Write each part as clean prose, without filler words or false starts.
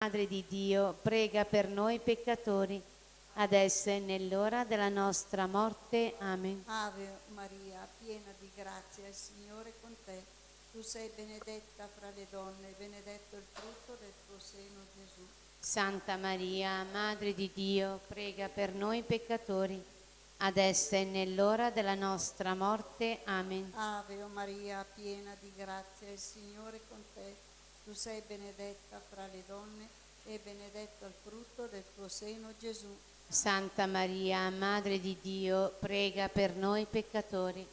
Madre di Dio, prega per noi peccatori, adesso e nell'ora della nostra morte. Amen. Ave Maria, piena di grazia, il Signore è con te. Tu sei benedetta fra le donne, benedetto il frutto del tuo seno, Gesù. Santa Maria, Madre di Dio, prega per noi peccatori, adesso e nell'ora della nostra morte. Amen. Ave Maria, piena di grazia, il Signore è con te. Tu sei benedetta fra le donne e benedetto il frutto del tuo seno, Gesù. Santa Maria, Madre di Dio, prega per noi peccatori,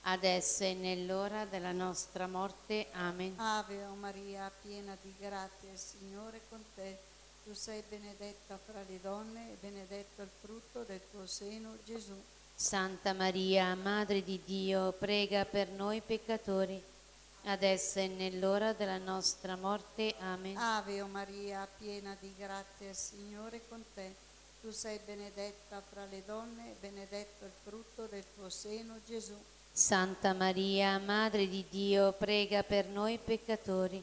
adesso e nell'ora della nostra morte. Amen. Ave Maria, piena di grazia, il Signore è con te. Tu sei benedetta fra le donne e benedetto il frutto del tuo seno, Gesù. Santa Maria, Madre di Dio, prega per noi peccatori, adesso e nell'ora della nostra morte. Amen. Ave Maria, piena di grazia, il Signore è con te. Tu sei benedetta fra le donne e benedetto il frutto del tuo seno, Gesù. Santa Maria, Madre di Dio, prega per noi peccatori,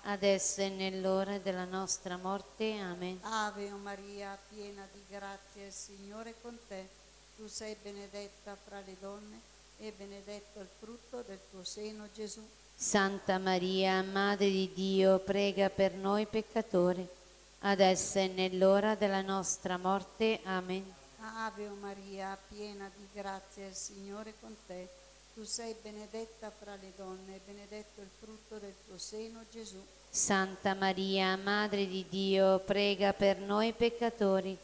adesso e nell'ora della nostra morte. Amen. Ave Maria, piena di grazia, il Signore è con te. Tu sei benedetta fra le donne e benedetto il frutto del tuo seno, Gesù. Santa Maria, Madre di Dio, prega per noi peccatori, adesso e nell'ora della nostra morte. Amen. Ave Maria, piena di grazia, il Signore è con te. Tu sei benedetta fra le donne e benedetto il frutto del tuo seno, Gesù. Santa Maria, Madre di Dio, prega per noi peccatori,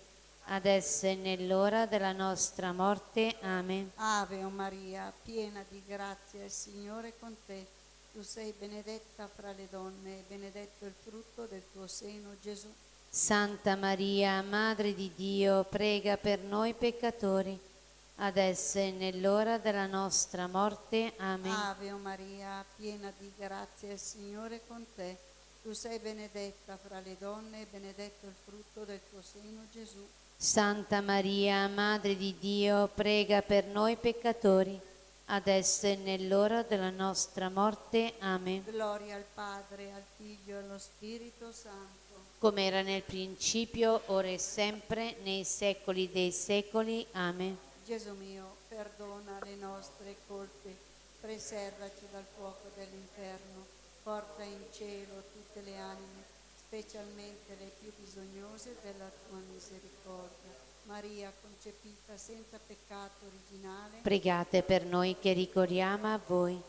adesso e nell'ora della nostra morte. Amen. Ave Maria, piena di grazia, il Signore è con te. Tu sei benedetta fra le donne e benedetto il frutto del tuo seno, Gesù. Santa Maria, Madre di Dio, prega per noi peccatori, adesso e nell'ora della nostra morte. Amen. Ave Maria, piena di grazia, il Signore è con te. Tu sei benedetta fra le donne e benedetto il frutto del tuo seno, Gesù. Santa Maria, Madre di Dio, prega per noi peccatori, adesso e nell'ora della nostra morte. Amen. Gloria al Padre, al Figlio e allo Spirito Santo. Come era nel principio, ora e sempre, nei secoli dei secoli. Amen. Gesù mio, perdona le nostre colpe, preservaci dal fuoco dell'inferno, porta in cielo tutte le anime, specialmente le più bisognose della tua misericordia. Maria, concepita senza peccato originale, Pregate per noi che ricorriamo a voi.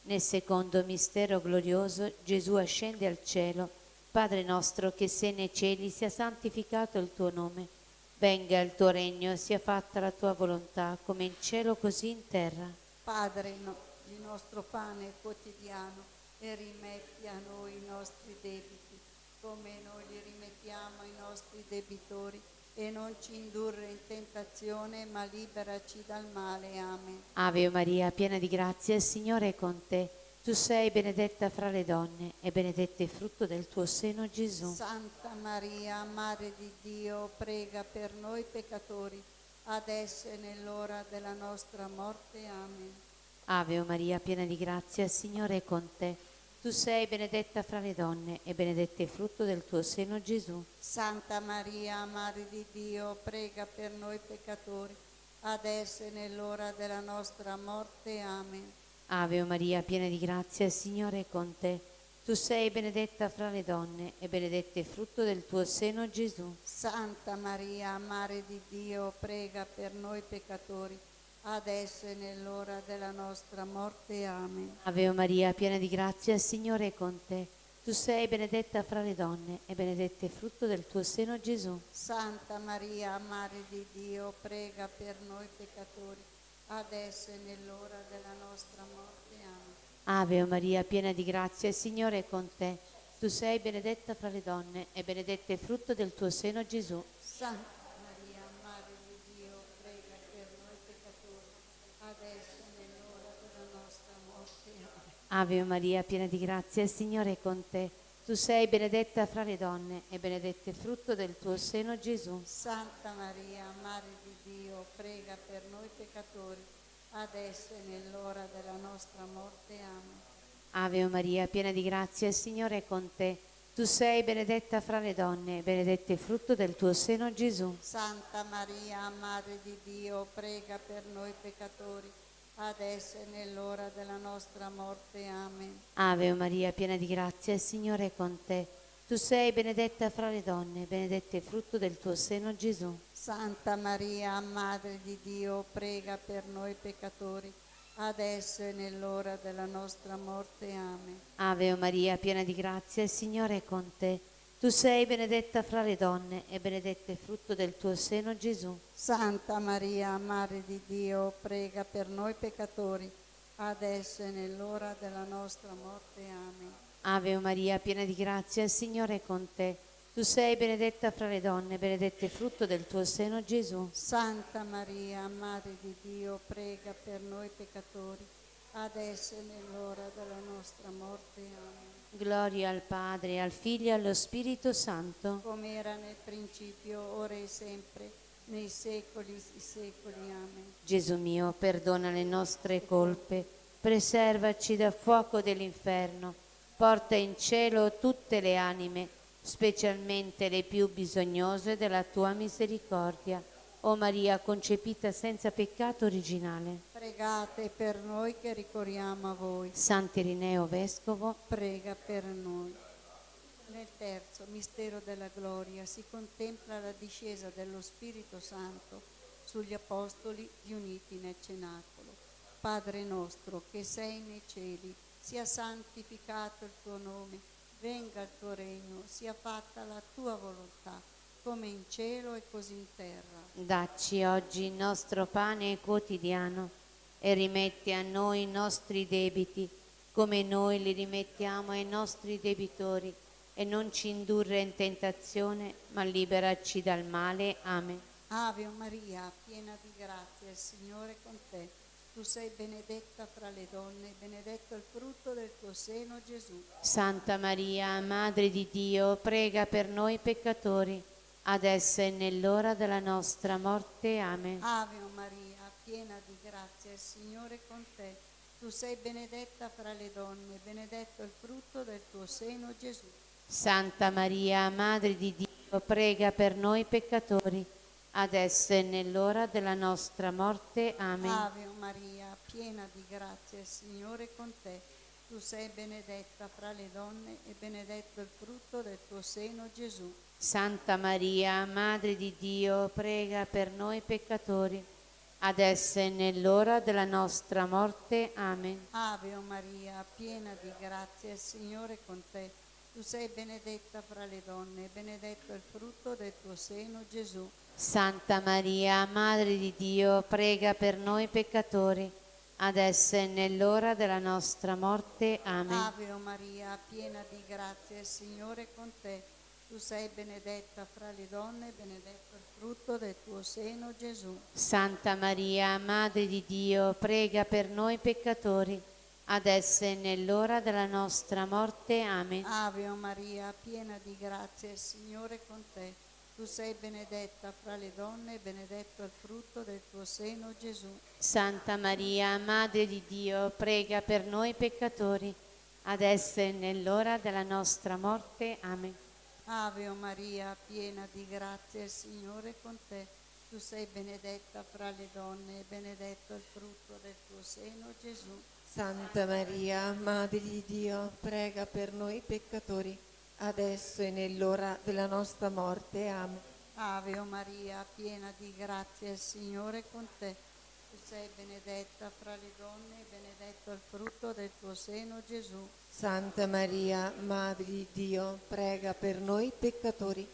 Nel secondo mistero glorioso, Gesù ascende al cielo. Padre nostro che sei nei cieli, sia santificato il tuo nome. Venga il tuo regno, sia fatta la tua volontà, come in cielo così in terra. Padre, il nostro pane quotidiano, e rimetti a noi i nostri debiti, come noi li rimettiamo ai nostri debitori, e non ci indurre in tentazione, ma liberaci dal male. Amen. Ave Maria, piena di grazia, il Signore è con te. Tu sei benedetta fra le donne, e benedetto il frutto del tuo seno, Gesù. Santa Maria, Madre di Dio, prega per noi peccatori, adesso e nell'ora della nostra morte. Amen. Ave Maria, piena di grazia, il Signore è con te. Tu sei benedetta fra le donne, e benedetto il frutto del tuo seno, Gesù. Santa Maria, Madre di Dio, prega per noi peccatori, adesso e nell'ora della nostra morte. Amen. Ave Maria, piena di grazia, il Signore è con te. Tu sei benedetta fra le donne, e benedetto il frutto del tuo seno, Gesù. Santa Maria, Madre di Dio, prega per noi peccatori, adesso e nell'ora della nostra morte. Amen. Ave Maria, piena di grazia, il Signore è con te. Tu sei benedetta fra le donne, e benedetto il frutto del tuo seno, Gesù. Santa Maria, Madre di Dio, prega per noi peccatori, adesso e nell'ora della nostra morte. Amen. Ave Maria, piena di grazia, il Signore è con te. Tu sei benedetta fra le donne, e benedetto il frutto del tuo seno, Gesù. Santa Maria, Madre di Dio, prega per noi peccatori, adesso e nell'ora della nostra morte. Amen. Ave Maria, piena di grazia, il Signore è con te. Tu sei benedetta fra le donne, e benedetto il frutto del tuo seno, Gesù. Santa Maria, Madre di Dio, prega per noi peccatori, adesso e nell'ora della nostra morte. Amen. Ave Maria, piena di grazia, il Signore è con te. Tu sei benedetta fra le donne, e benedetto il frutto del tuo seno, Gesù. Santa Maria, Madre di Dio, prega per noi peccatori, adesso e nell'ora della nostra morte. Amen. Ave Maria, piena di grazia, il Signore è con te. Tu sei benedetta fra le donne, e benedetto il frutto del tuo seno, Gesù. Santa Maria, Madre di Dio, prega per noi peccatori, adesso e nell'ora della nostra morte. Amen. Ave Maria, piena di grazia, il Signore è con te. Tu sei benedetta fra le donne, e benedetto il frutto del tuo seno, Gesù. Santa Maria, Madre di Dio, prega per noi peccatori, adesso e nell'ora della nostra morte. Amen. Ave Maria, piena di grazia, il Signore è con te. Tu sei benedetta fra le donne, e benedetto il frutto del tuo seno, Gesù. Santa Maria, Madre di Dio, prega per noi peccatori, adesso e nell'ora della nostra morte. Amen. Gloria al Padre, al Figlio e allo Spirito Santo. Come era nel principio, ora e sempre, nei secoli dei secoli. Amen. Gesù mio, perdona le nostre colpe, preservaci dal fuoco dell'inferno, porta in cielo tutte le anime, specialmente le più bisognose della tua misericordia. O Maria concepita senza peccato originale. Pregate per noi che ricorriamo a voi. Sant'Irineo Vescovo, Prega per noi. Nel terzo mistero della gloria si contempla la discesa dello Spirito Santo sugli apostoli riuniti nel cenacolo. Padre nostro che sei nei cieli, sia santificato il tuo nome, venga il tuo regno, sia fatta la tua volontà, come in cielo e così in terra. dacci oggi il nostro pane quotidiano e rimetti a noi i nostri debiti, come noi li rimettiamo ai nostri debitori, e non ci indurre in tentazione, ma liberaci dal male. Amen. Ave Maria, piena di grazia, il Signore è con te. Tu sei benedetta fra le donne, benedetto il frutto del tuo seno, Gesù. Santa Maria, Madre di Dio, prega per noi peccatori, adesso e nell'ora della nostra morte. Amen. Ave Maria, piena di grazia, il Signore è con te. Tu sei benedetta fra le donne, benedetto il frutto del tuo seno, Gesù. Santa Maria, Madre di Dio, prega per noi peccatori, adesso e nell'ora della nostra morte. Amen. Ave Maria, piena di grazia, il Signore è con te. Tu sei benedetta fra le donne e benedetto il frutto del tuo seno, Gesù. Santa Maria, Madre di Dio, prega per noi peccatori, adesso e nell'ora della nostra morte. Amen. Ave Maria, piena di grazia, il Signore è con te. Tu sei benedetta fra le donne e benedetto il frutto del tuo seno, Gesù. Santa Maria, Madre di Dio, prega per noi peccatori, adesso e nell'ora della nostra morte. Amen. Ave Maria, piena di grazia, il Signore è con te. Tu sei benedetta fra le donne e benedetto il frutto del tuo seno, Gesù. Santa Maria, Madre di Dio, prega per noi peccatori, adesso e nell'ora della nostra morte. Amen. Ave Maria, piena di grazia, il Signore è con te. Tu sei benedetta fra le donne e benedetto il frutto del tuo seno, Gesù. Santa Maria, Madre di Dio, prega per noi peccatori, adesso e nell'ora della nostra morte. Amen. Ave Maria, piena di grazia, il Signore è con te. Tu sei benedetta fra le donne e benedetto il frutto del tuo seno, Gesù. Santa Maria, Madre di Dio, prega per noi peccatori, adesso e nell'ora della nostra morte. Amen. Ave Maria, piena di grazia, il Signore è con te. Tu sei benedetta fra le donne e benedetto il frutto del tuo seno, Gesù. Santa Maria, Madre di Dio, prega per noi peccatori,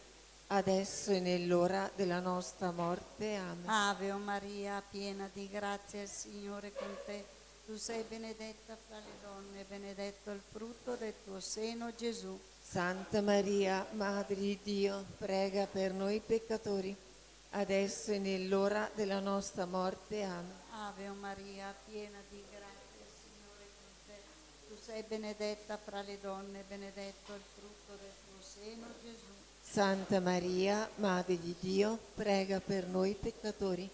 adesso e nell'ora della nostra morte. Amen. Ave Maria, piena di grazia, il Signore è con te. Tu sei benedetta fra le donne e benedetto il frutto del tuo seno, Gesù. Santa Maria, Madre di Dio, prega per noi peccatori, adesso e nell'ora della nostra morte. Amen. Ave Maria, piena di grazia, il Signore è con te. Tu sei benedetta fra le donne, benedetto il frutto del tuo seno, Gesù. Santa Maria, Madre di Dio, prega per noi peccatori,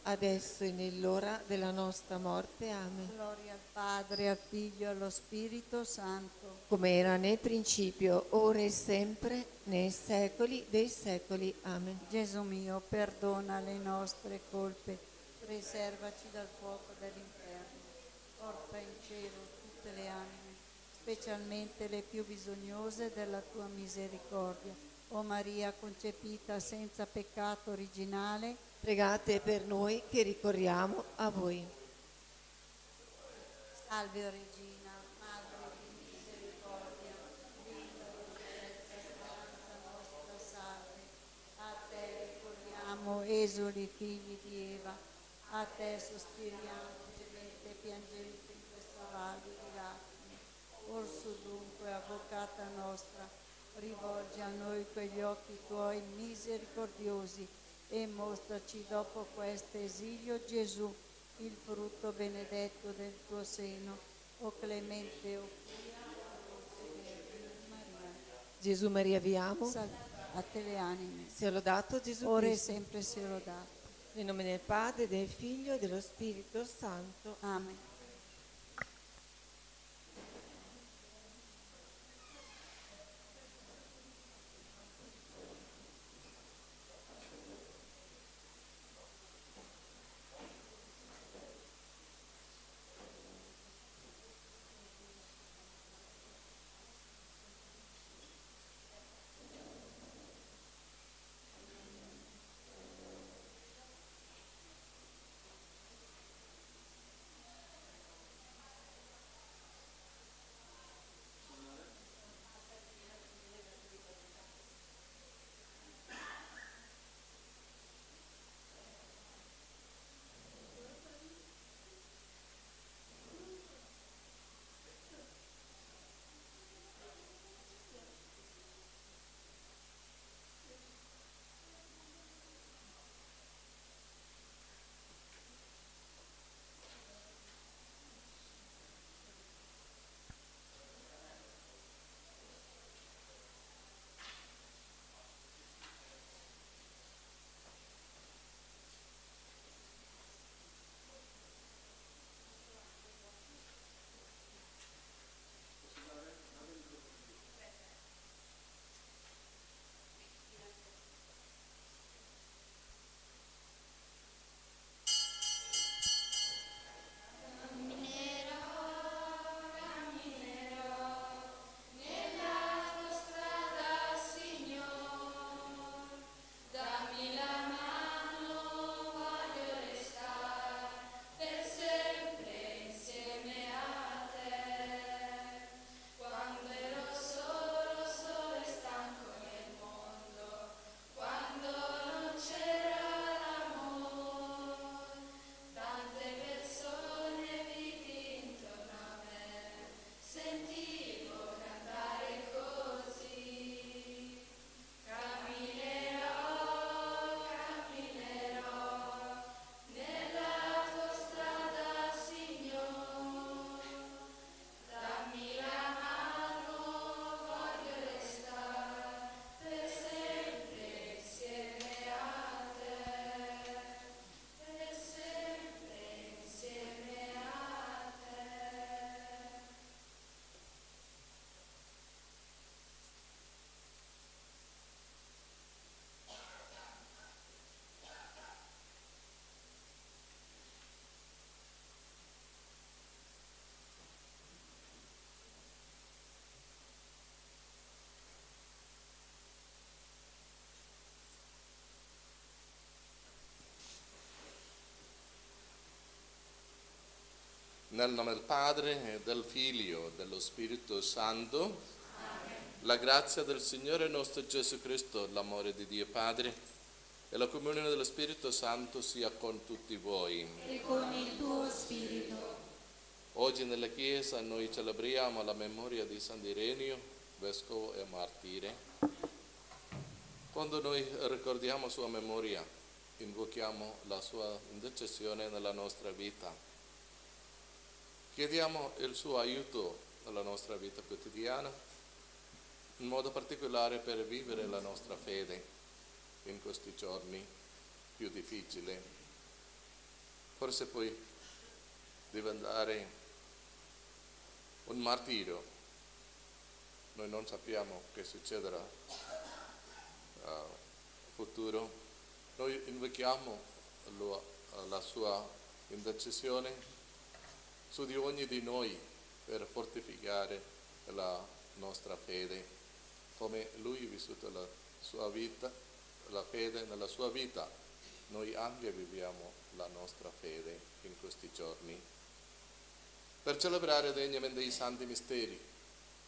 adesso e nell'ora della nostra morte. Amen. Gloria al Padre, al Figlio e allo Spirito Santo. Come era nel principio, ora e sempre, nei secoli dei secoli. Amen. Gesù mio, perdona le nostre colpe, preservaci dal fuoco dell'inferno, porta in cielo tutte le anime, specialmente le più bisognose della tua misericordia. O Maria concepita senza peccato originale, Pregate per noi che ricorriamo a voi. salve Regina, Madre di misericordia, vita, dolcezza, speranza nostra, salve. A te ricorriamo, esuli figli di Eva, a te sospiriamo, gemente e piangente in questa valle di lacrime. Orso dunque, avvocata nostra, rivolgi a noi quegli occhi tuoi misericordiosi e mostraci dopo questo esilio Gesù, il frutto benedetto del tuo seno. O clemente, o pia, o dolce Vergine Maria. Gesù Maria vi amo. A te le anime, Sia lodato Gesù ora e Cristo. sempre sia lodato. Nel nome del Padre, del Figlio e dello Spirito Santo. Amen. Nel nome del Padre, e del Figlio e dello Spirito Santo. Amen. La grazia del Signore nostro Gesù Cristo, l'amore di Dio Padre e la comunione dello Spirito Santo sia con tutti voi. E con il tuo spirito. Oggi nella Chiesa noi celebriamo la memoria di San Ireneo, vescovo e martire. Quando noi ricordiamo sua memoria, invochiamo la sua intercessione nella nostra vita. Chiediamo il suo aiuto nella nostra vita quotidiana, in modo particolare per vivere la nostra fede in questi giorni più difficili. forse puoi diventare un martirio. Noi non sappiamo che succederà futuro. Noi invochiamo la sua intercessione su di ogni di noi per fortificare la nostra fede, come lui ha vissuto la sua vita, la fede nella sua vita. Noi anche viviamo la nostra fede in questi giorni. Per celebrare degnamente i santi misteri,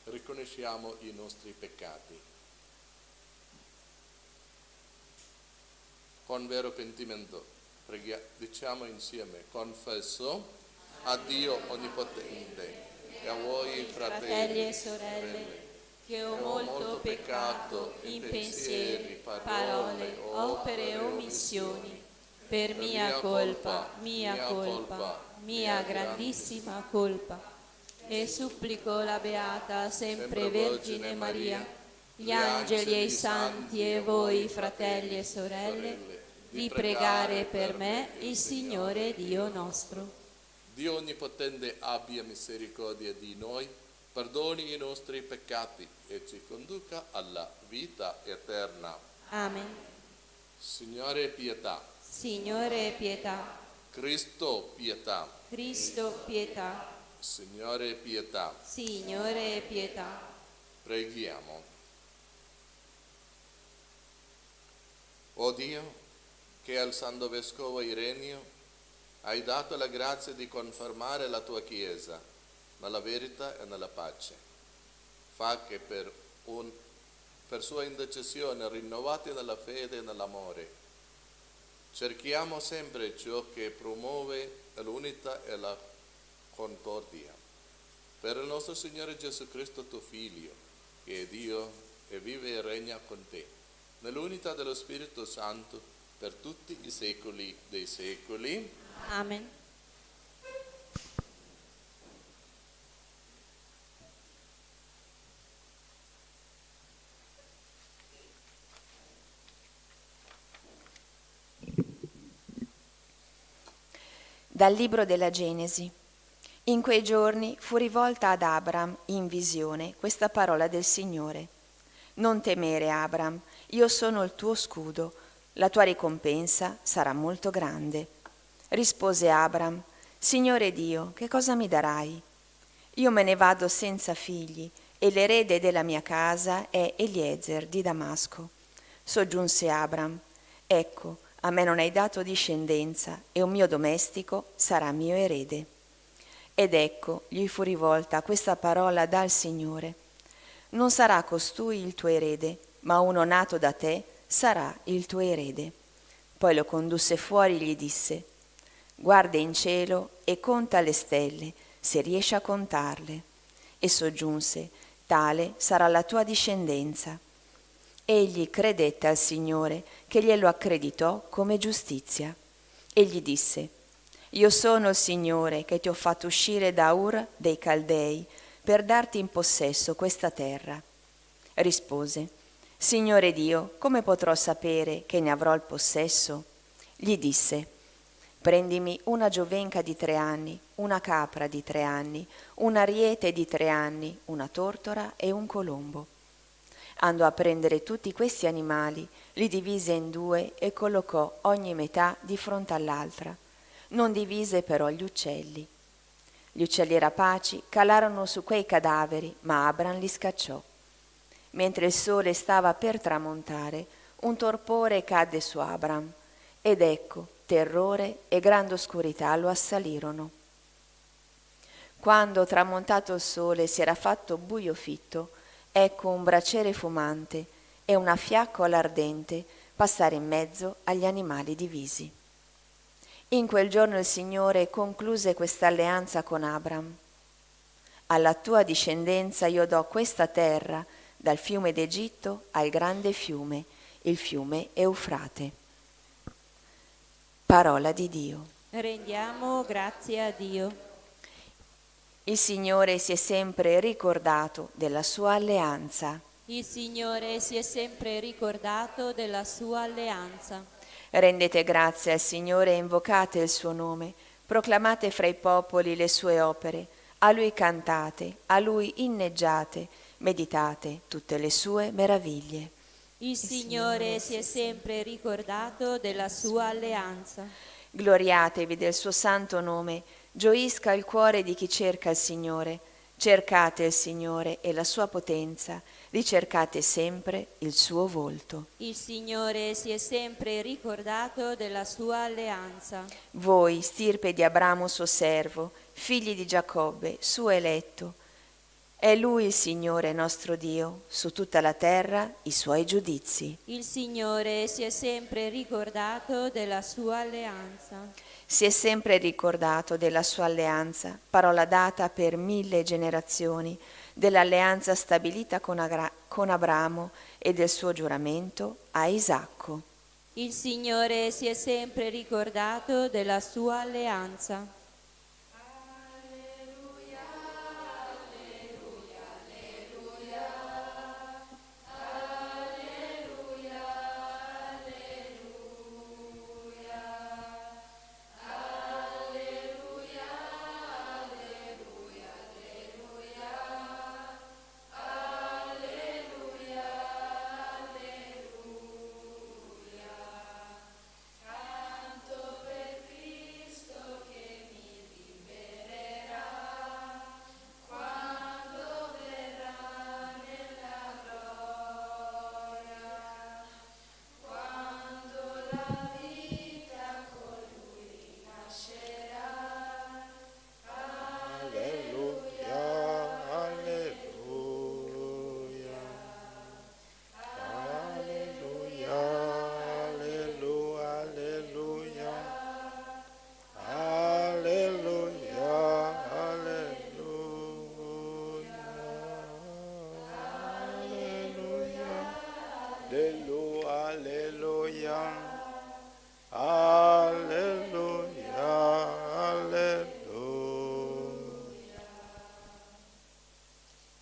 riconosciamo i nostri peccati. Con vero pentimento, diciamo insieme: confesso a Dio Onnipotente e a voi, fratelli e sorelle, che ho molto peccato in pensieri, parole, opere e omissioni, per mia colpa, mia grandissima colpa. E supplico la Beata sempre Vergine Maria, gli angeli e i santi e voi, fratelli e sorelle, di pregare per me il Signore Dio nostro. Dio Onnipotente abbia misericordia di noi, perdoni i nostri peccati e ci conduca alla vita eterna. Amen. Signore pietà. Signore pietà. Cristo pietà. Cristo pietà. Signore pietà. Signore pietà. Preghiamo. O Dio, che al Santo Vescovo Ireneo hai dato la grazia di confermare la tua Chiesa nella verità e nella pace, fa che per sua intercessione, rinnovati nella fede e nell'amore, cerchiamo sempre ciò che promuove l'unità e la concordia. Per il nostro Signore Gesù Cristo, tuo Figlio, che è Dio e vive e regna con te, nell'unità dello Spirito Santo, per tutti i secoli dei secoli. Amen. Dal libro della Genesi. In quei giorni fu rivolta ad Abram in visione questa parola del Signore: non temere, Abram, io sono il tuo scudo, la tua ricompensa sarà molto grande. Rispose Abram: Signore Dio, che cosa mi darai? Io me ne vado senza figli e l'erede della mia casa è Eliezer di Damasco. Soggiunse Abram: ecco, a me non hai dato discendenza e un mio domestico sarà mio erede. Ed ecco, gli fu rivolta questa parola dal Signore: non sarà costui il tuo erede, ma uno nato da te sarà il tuo erede. Poi lo condusse fuori e gli disse: guarda in cielo e conta le stelle, se riesci a contarle. E soggiunse: tale sarà la tua discendenza. Egli credette al Signore, che glielo accreditò come giustizia. E gli disse: io sono il Signore che ti ho fatto uscire da Ur dei Caldei per darti in possesso questa terra. Rispose: Signore Dio, come potrò sapere che ne avrò il possesso? Gli disse: prendimi una giovenca di 3 anni, una capra di 3 anni, un ariete di 3 anni, una tortora e un colombo. Andò a prendere tutti questi animali, li divise in 2 e collocò ogni metà di fronte all'altra. Non divise però gli uccelli. Gli uccelli rapaci calarono su quei cadaveri, ma Abram li scacciò. Mentre il sole stava per tramontare, un torpore cadde su Abram, ed ecco, terrore e grande oscurità lo assalirono. Quando, tramontato il sole, si era fatto buio fitto, ecco un braciere fumante e una fiaccola ardente passare in mezzo agli animali divisi. In quel giorno il Signore concluse questa alleanza con Abram. Alla tua discendenza io do questa terra, dal fiume d'Egitto al grande fiume, il fiume Eufrate. Parola di Dio. Rendiamo grazie a Dio. Il Signore si è sempre ricordato della sua alleanza. Il Signore si è sempre ricordato della sua alleanza. Rendete grazie al Signore e invocate il suo nome, proclamate fra i popoli le sue opere, a Lui cantate, a Lui inneggiate, meditate tutte le sue meraviglie. Il Signore si è sempre ricordato della sua alleanza. Gloriatevi del suo santo nome, gioisca il cuore di chi cerca il Signore. Cercate il Signore e la sua potenza, ricercate sempre il suo volto. Il Signore si è sempre ricordato della sua alleanza. Voi, stirpe di Abramo suo servo, figli di Giacobbe, suo eletto, è Lui il Signore nostro Dio, su tutta la terra i suoi giudizi. Il Signore si è sempre ricordato della sua alleanza. Si è sempre ricordato della sua alleanza, parola data per 1000 generazioni, dell'alleanza stabilita con Abramo e del suo giuramento a Isacco. Il Signore si è sempre ricordato della sua alleanza.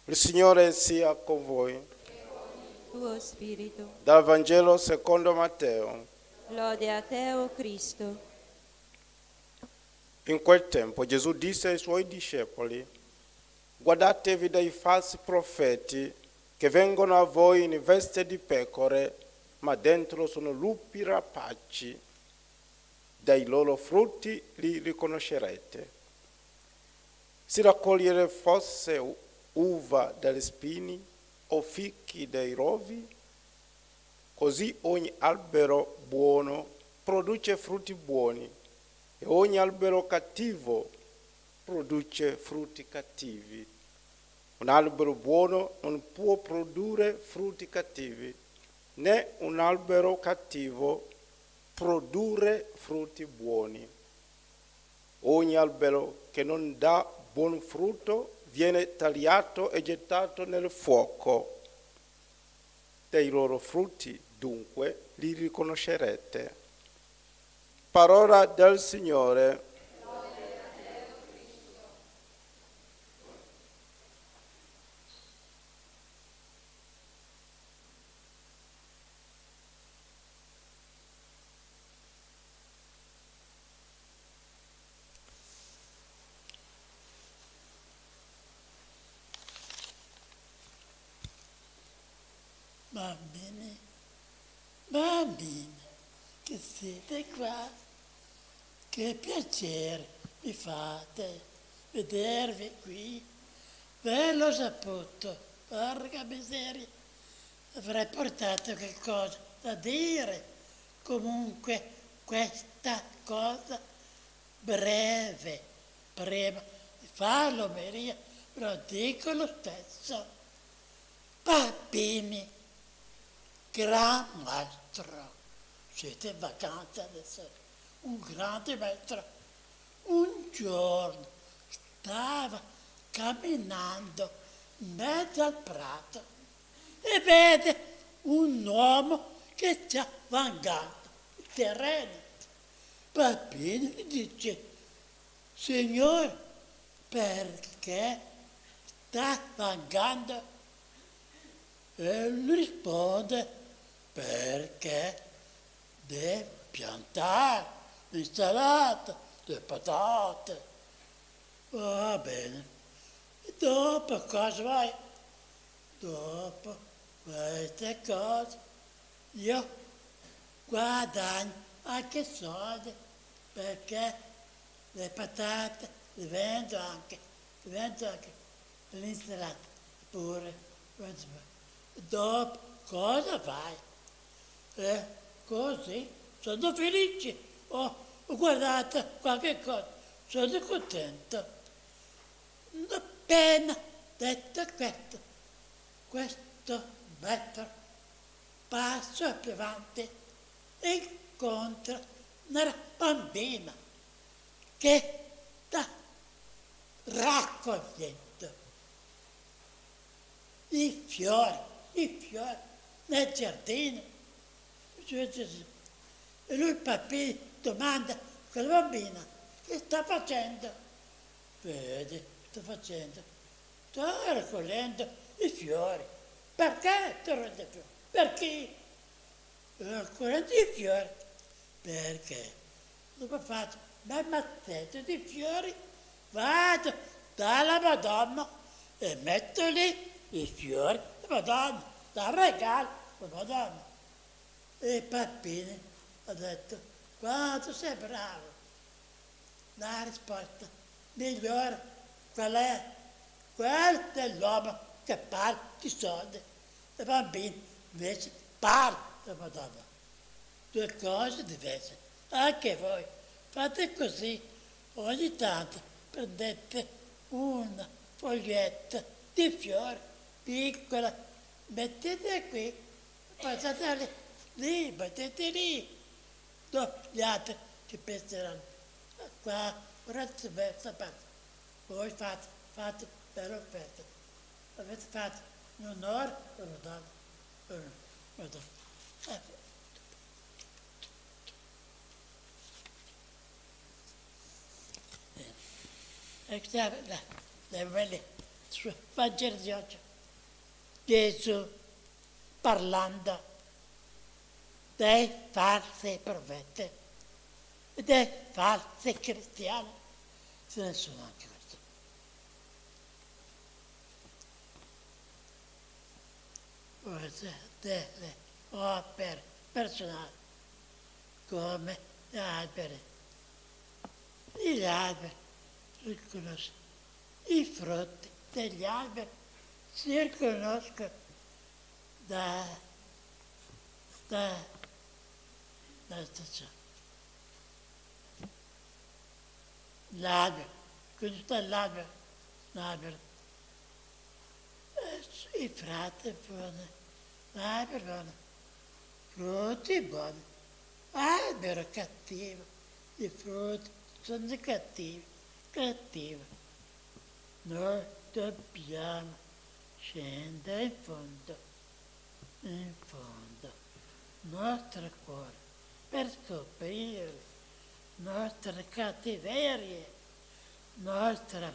Il Signore sia con voi. Tuo spirito. Dal Vangelo secondo Matteo. Lode a te, o Cristo. In quel tempo Gesù disse ai suoi discepoli: guardatevi dai falsi profeti che vengono a voi in veste di pecore, ma dentro sono lupi rapaci. Dai loro frutti li riconoscerete. Si raccogliere fosse uva dagli spini o fichi dai rovi? Così ogni albero buono produce frutti buoni e ogni albero cattivo produce frutti cattivi. Un albero buono non può produrre frutti cattivi, né un albero cattivo produrre frutti buoni. Ogni albero che non dà buon frutto viene tagliato e gettato nel fuoco. Dai loro frutti, dunque, li riconoscerete. Parola del Signore. Bambini, che siete qua, che piacere mi fate vedervi qui, ve l'ho saputo, porca miseria, avrei portato che cosa da dire, comunque questa cosa breve, prima di farlo, Maria, però dico lo stesso, bambini, gran maestro, siete in vacanza adesso, un grande maestro, un giorno stava camminando in mezzo al prato e vede un uomo che sta vangando il terreno. Bambino gli dice: Signore, perché sta vangando? E lui risponde: perché devo piantare l'insalata, le patate. Va bene. E dopo cosa vai? Dopo queste cose io guadagno anche soldi perché le patate le vendo anche l'insalata pure. E dopo cosa fai? E così sono felice, ho guardato qualche cosa, sono contento. Appena detto questo metro passo più avanti incontra una bambina che sta raccogliendo i fiori nel giardino. E lui, papà, domanda a quella bambina che sta facendo. Vedi, sto raccogliendo i fiori. Perché sto raccogliendo i fiori? Perché? Raccogliendo i fiori. Perché? Dopo faccio un mazzetto di fiori, vado dalla Madonna e metto lì i fiori, la Madonna, da regalo, la Madonna. E Pappini ha detto, quanto sei bravo. La risposta migliore qual è? Quella dell'uomo che parla di soldi. I bambini invece parlano della Madonna. Due cose diverse. Anche voi fate così. Ogni tanto prendete una foglietta di fiori piccola, mettete qui, passate lì, mettete lì. Dopo gli altri ci penseranno. Qua, guardate questa parte. Voi fate per offerta. Avete fatto in onore per una donna. E stiamo lì, sul Vangelo di oggi. Gesù parlando dei falsi profeti e dei falsi cristiani. Ce ne sono anche questi. Delle opere personali come gli alberi. Gli alberi riconoscono i frutti degli alberi, si riconoscono da stazione. L'albero, quando sta l'albero, i frati buoni, l'albero buono, frutti buoni, albero cattivo, i frutti sono cattivi. Noi dobbiamo scendere in fondo, il nostro cuore, per scoprire nostre cattiverie, nostra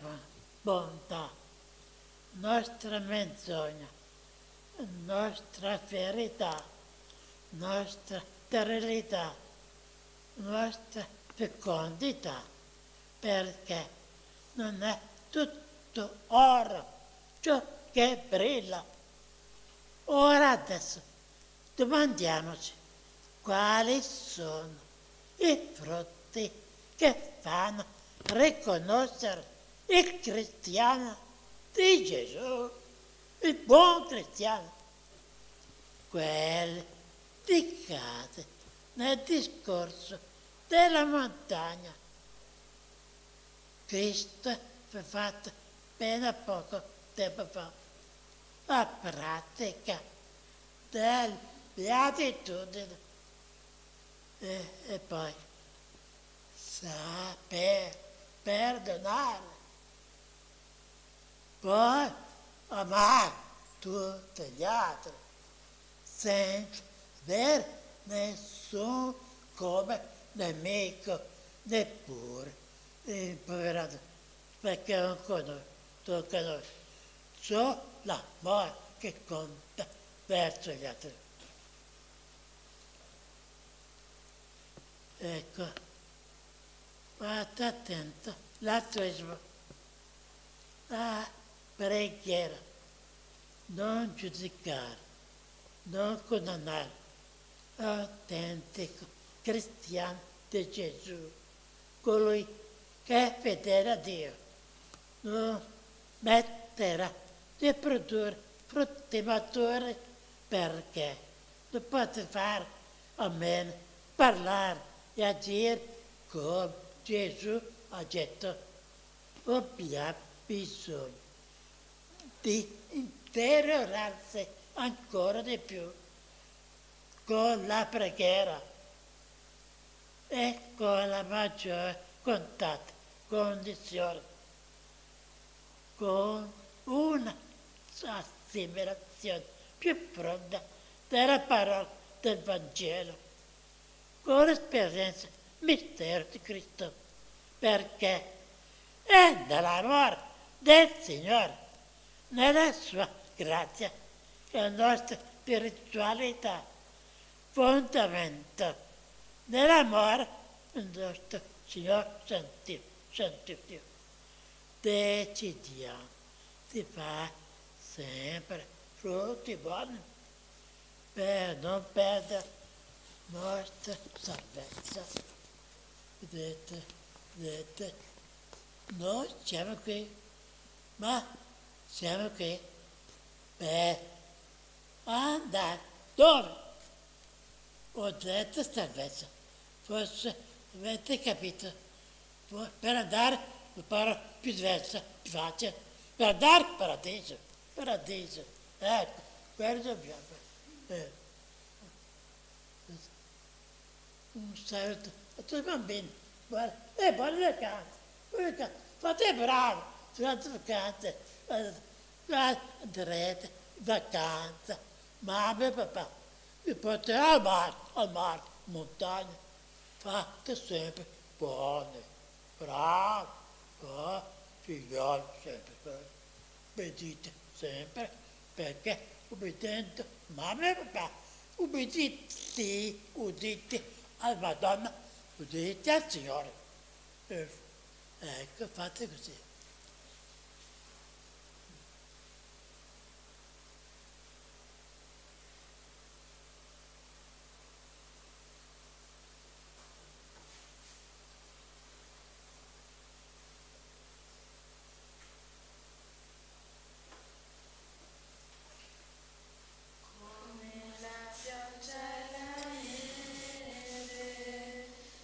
bontà, nostra menzogna, nostra verità, nostra sterilità, nostra fecondità, perché non è tutto oro ciò che brilla. Ora adesso domandiamoci quali sono i frutti che fanno riconoscere il cristiano di Gesù, il buon cristiano. Quelli indicati nel discorso della montagna. Cristo ha fatto appena poco tempo fa la pratica della beatitudine e poi saper perdonare, poi amare tutti gli altri senza avere nessuno come nemico, neppure improverato, perché anche noi, tocca a noi, solo l'amore che conta verso gli altri. Ecco, state attento. L'altruismo, la preghiera, non giudicare, non condannare, autentico cristiano di Gesù, colui che è fedele a Dio, non metterà di produrre frutti maturi perché non potete fare a meno parlare e agire come Gesù ha detto. Abbiamo bisogno di interiorarsi ancora di più con la preghiera e con la maggiore contatto, condizione, con una assimilazione più profonda della parola del Vangelo, con l'esperienza mistero di Cristo, perché è nell'amore del Signore, nella sua grazia, che la nostra spiritualità, fondamento nell'amore del nostro Signore Santissimo. Decidiamo di fare sempre frutti buoni per non perdere la nostra salvezza. Vedete, noi siamo qui, ma siamo qui per andare dove? Ho detto salvezza, forse avete capito, per andare, la parola più diversa, più facile, per andare al paradiso, ecco, quello dobbiamo fare. Un saluto a tutti i bambini, buone vacanze, fate bravi, durante le vacanze, andrete in vacanza, mamma e papà, vi porterò al mare, in montagna, fate sempre buone, bravi, figlioli sempre, obbedite sempre, perché obbedendo mamma e papà, udite alla Madonna, udite al Signore. Ecco, fate così.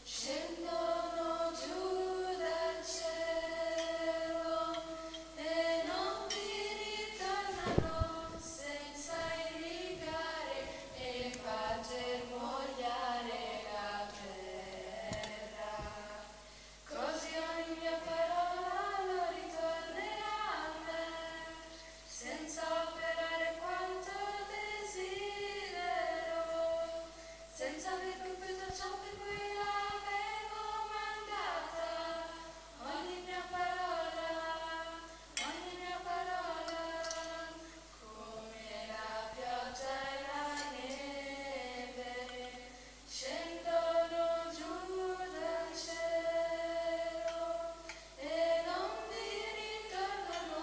Scendono giù dal cielo e non vi ritornano senza irrigare e far germogliare la terra. Così ogni mia parola non ritornerà a me, senza operare quanto desidero, senza aver compiuto ciò per cui l'avevo mandata. Ogni mia parola, come la pioggia e la neve, scendono giù dal cielo e non vi ritornano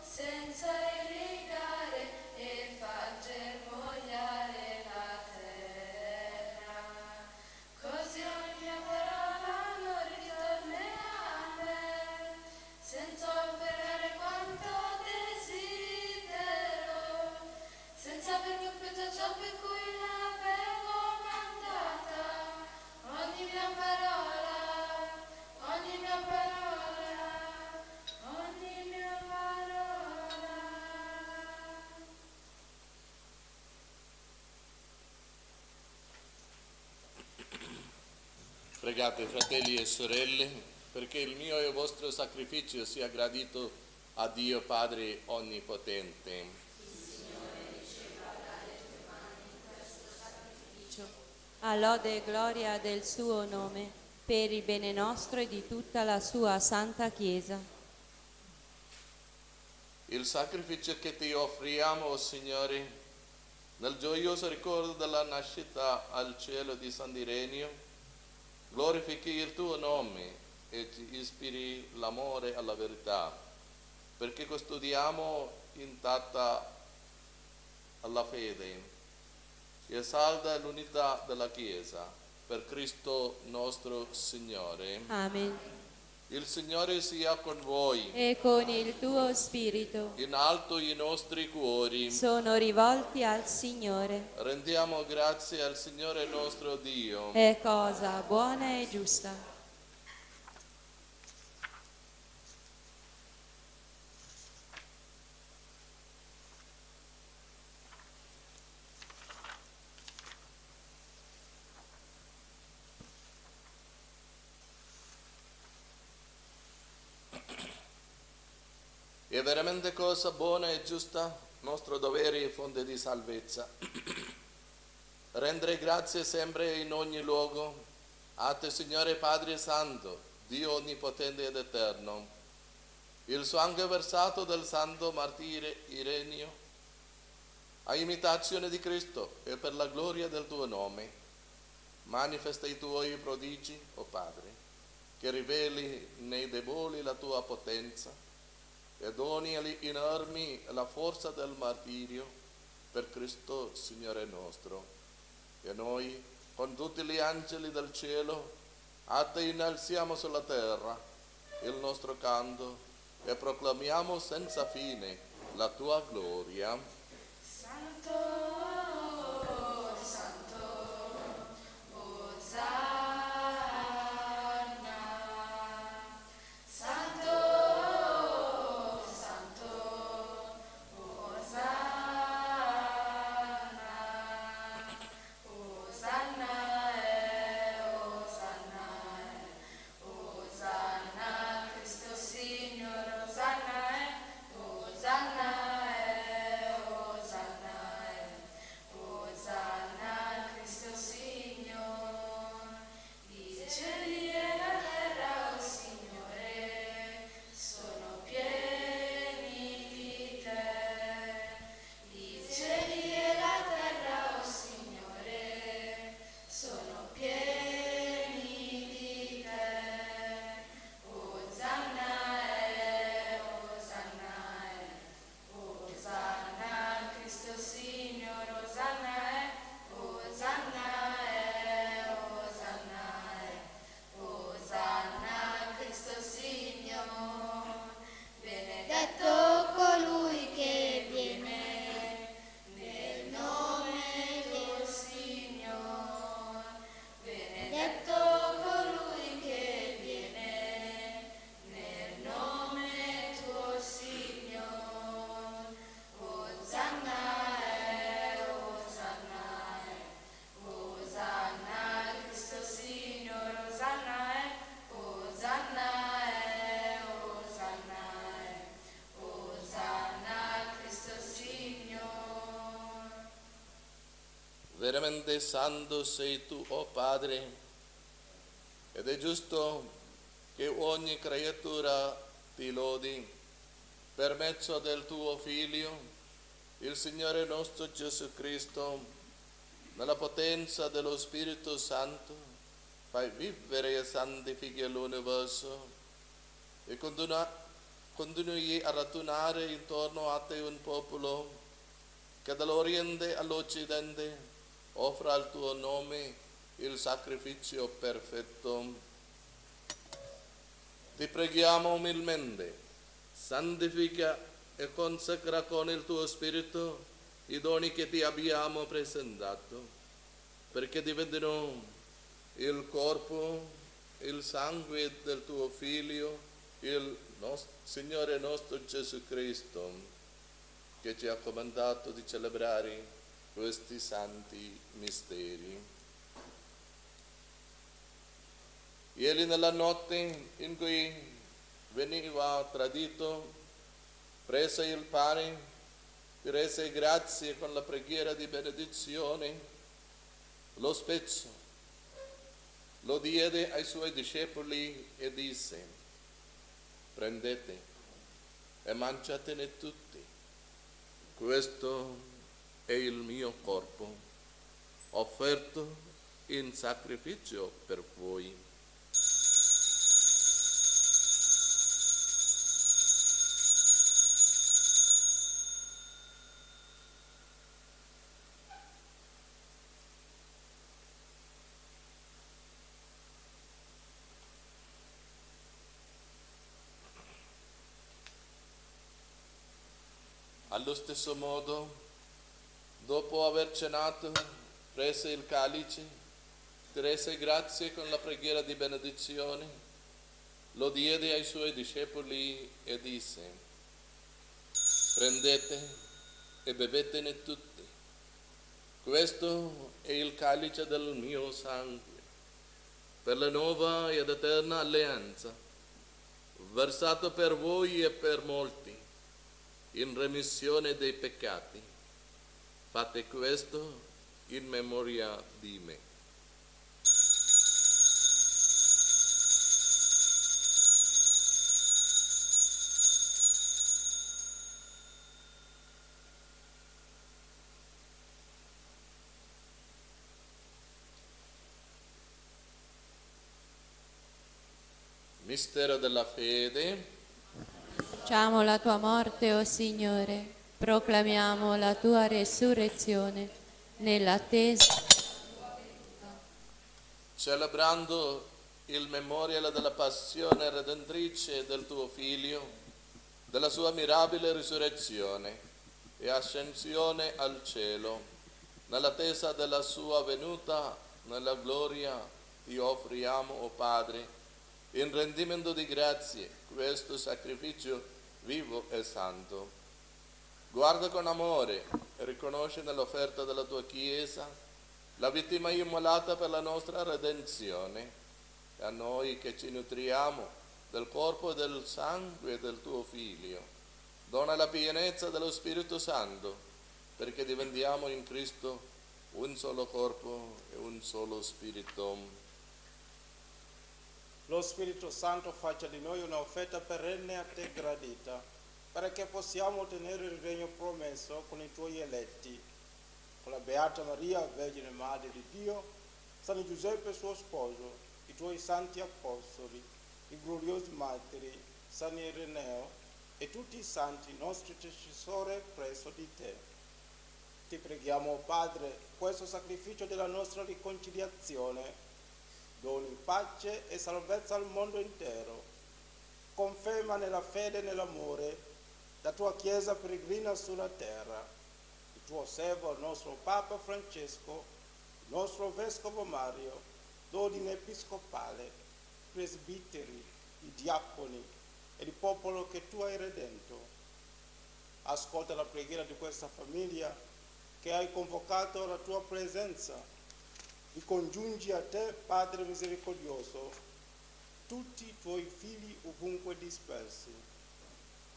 senza irrigare e far germogliare la terra. Così ogni mia parola non ritornerà a me, senza operare quanto desidero, senza aver compiuto ciò per cui l'avevo mandata. Ogni mia parola, ogni mia parola, ogni mia parola. Pregate, fratelli e sorelle, perché il mio e il vostro sacrificio sia gradito a Dio Padre Onnipotente. A lode e gloria del suo nome, per il bene nostro e di tutta la sua santa Chiesa. Il sacrificio che ti offriamo, o Signore, nel gioioso ricordo della nascita al cielo di San Ireneo, glorifichi il tuo nome e ci ispiri l'amore alla verità, perché custodiamo intatta alla fede e salda l'unità della Chiesa, per Cristo nostro Signore. Amen. Il Signore sia con voi. E con il tuo spirito In alto i nostri cuori. sono rivolti al Signore. Rendiamo grazie al Signore nostro Dio. È cosa buona e giusta. È veramente cosa buona e giusta, nostro dovere e fonte di salvezza. Rendere grazie sempre in ogni luogo a te, Signore Padre Santo, Dio onnipotente ed eterno. Il sangue versato del santo martire Ireneo, a imitazione di Cristo e per la gloria del tuo nome, manifesta i tuoi prodigi, o Padre, che riveli nei deboli la tua potenza e doni agli inermi la forza del martirio per Cristo Signore nostro. E noi, con tutti gli angeli del cielo, a te innalziamo sulla terra il nostro canto e proclamiamo senza fine la tua gloria. Veramente santo sei tu, o Padre, ed è giusto che ogni creatura ti lodi per mezzo del tuo Figlio, il Signore nostro Gesù Cristo, nella potenza dello Spirito Santo, fai vivere e santifichi l'universo e continui a radunare intorno a te un popolo che dall'Oriente all'Occidente offra al tuo nome il sacrificio perfetto. Ti preghiamo umilmente, santifica e consacra con il tuo Spirito i doni che ti abbiamo presentato, perché diventino il corpo, il sangue del tuo Figlio, Signore nostro Gesù Cristo, che ci ha comandato di celebrare questi santi misteri. Ieri nella notte in cui veniva tradito, prese il pane, ti rese grazie con la preghiera di benedizione, lo spezzò, lo diede ai suoi discepoli e disse: prendete e mangiatene tutti, questo è il mio corpo, offerto in sacrificio per voi. Allo stesso modo, dopo aver cenato, prese il calice, ti rese grazie con la preghiera di benedizione, lo diede ai suoi discepoli e disse: prendete e bevetene tutti. Questo è il calice del mio sangue, per la nuova ed eterna alleanza, versato per voi e per molti, in remissione dei peccati. Fate questo in memoria di me. Mistero della fede. Annunciamo la tua morte, o Signore, proclamiamo la tua resurrezione nell'attesa. Celebrando il memoriale della passione redentrice del tuo Figlio, della sua mirabile risurrezione e ascensione al cielo, nell'attesa della sua venuta nella gloria, ti offriamo, o Padre, in rendimento di grazie, questo sacrificio vivo e santo. Guarda con amore e riconosci nell'offerta della tua Chiesa la vittima immolata per la nostra redenzione, e a noi che ci nutriamo del corpo e del sangue del tuo Figlio, dona la pienezza dello Spirito Santo, perché diventiamo in Cristo un solo corpo e un solo Spirito. Lo Spirito Santo faccia di noi un'offerta perenne a te gradita, perché possiamo ottenere il regno promesso con i tuoi eletti, con la Beata Maria, Vergine Madre di Dio, San Giuseppe suo sposo, i tuoi santi apostoli, i gloriosi martiri, San Ireneo e tutti i santi nostri intercessori presso di te. Ti preghiamo, Padre, questo sacrificio della nostra riconciliazione doni pace e salvezza al mondo intero. Conferma nella fede e nell'amore la tua Chiesa peregrina sulla terra, il tuo servo, il nostro Papa Francesco, il nostro Vescovo Mario, l'ordine episcopale, presbiteri, i diaconi e il popolo che tu hai redento. Ascolta la preghiera di questa famiglia che hai convocato alla tua presenza. Ricongiungi a te, Padre misericordioso, tutti i tuoi figli ovunque dispersi.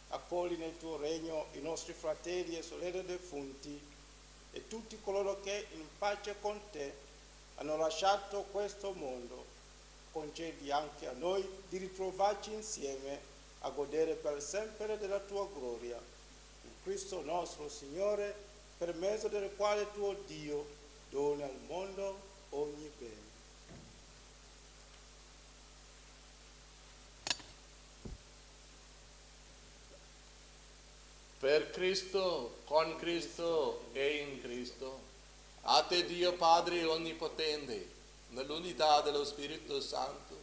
Accogli nel tuo regno i nostri fratelli e sorelle defunti e tutti coloro che in pace con te hanno lasciato questo mondo. Concedi anche a noi di ritrovarci insieme a godere per sempre della tua gloria. In Cristo nostro Signore, per mezzo del quale tuo Dio dona al mondo ogni bene. Per Cristo, con Cristo e in Cristo, a te Dio Padre Onnipotente, nell'unità dello Spirito Santo,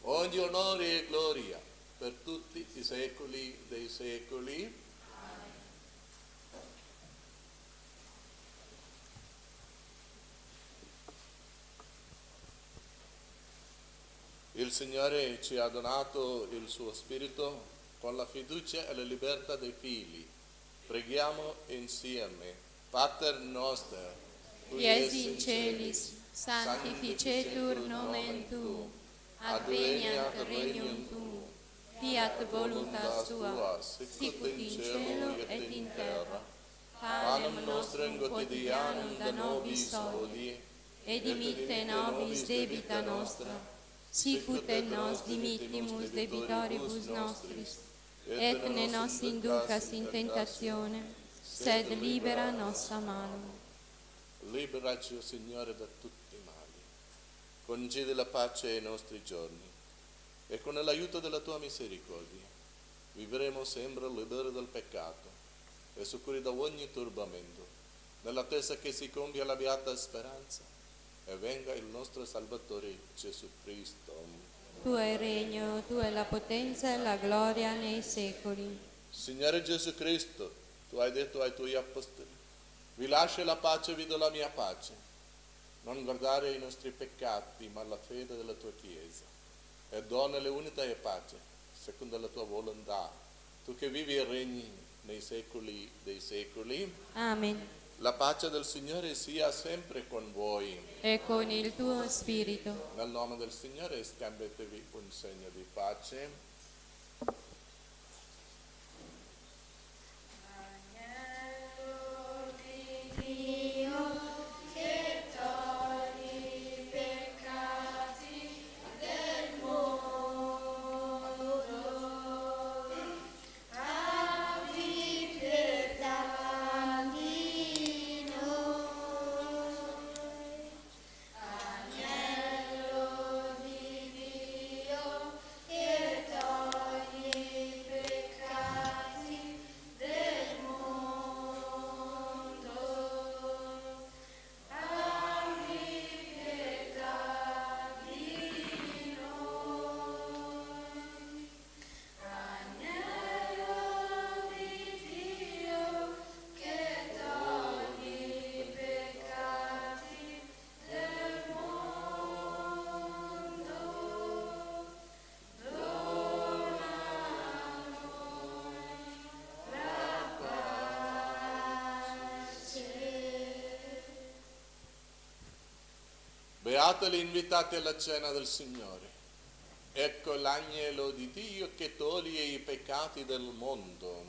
ogni onore e gloria per tutti i secoli dei secoli. Il Signore ci ha donato il suo Spirito con la fiducia e la libertà dei figli. Preghiamo insieme. Pater noster, qui es in celis, sanctificetur nomen tuum, adveniat regnum tuum, fiat voluntas tua, sicut in cielo et in terra. Panem nostrum quotidianum da nobis hodie, et dimitte nobis debita nostra, sicut et nos dimittimus debitoribus nostris, et ne nos inducas in tentazione, sed libera nos a malum. Liberaci, o Signore, da tutti i mali. concedi la pace ai nostri giorni e con l'aiuto della tua misericordia vivremo sempre liberi dal peccato e sicuri da ogni turbamento, nell'attesa che si compia la beata speranza e venga il nostro Salvatore Gesù Cristo. Tu hai il regno, tu hai la potenza e la gloria nei secoli. Signore Gesù Cristo, tu hai detto ai tuoi apostoli, vi lascio la pace, vi do la mia pace. Non guardare i nostri peccati, ma la fede della tua Chiesa. E donale unità e pace, secondo la tua volontà. Tu che vivi e regni nei secoli dei secoli. Amen. La pace del Signore sia sempre con voi. E con il tuo spirito. Nel nome del Signore scambiatevi un segno di pace. Beati gli invitati alla cena del Signore. Ecco l'agnello di Dio che toglie i peccati del mondo.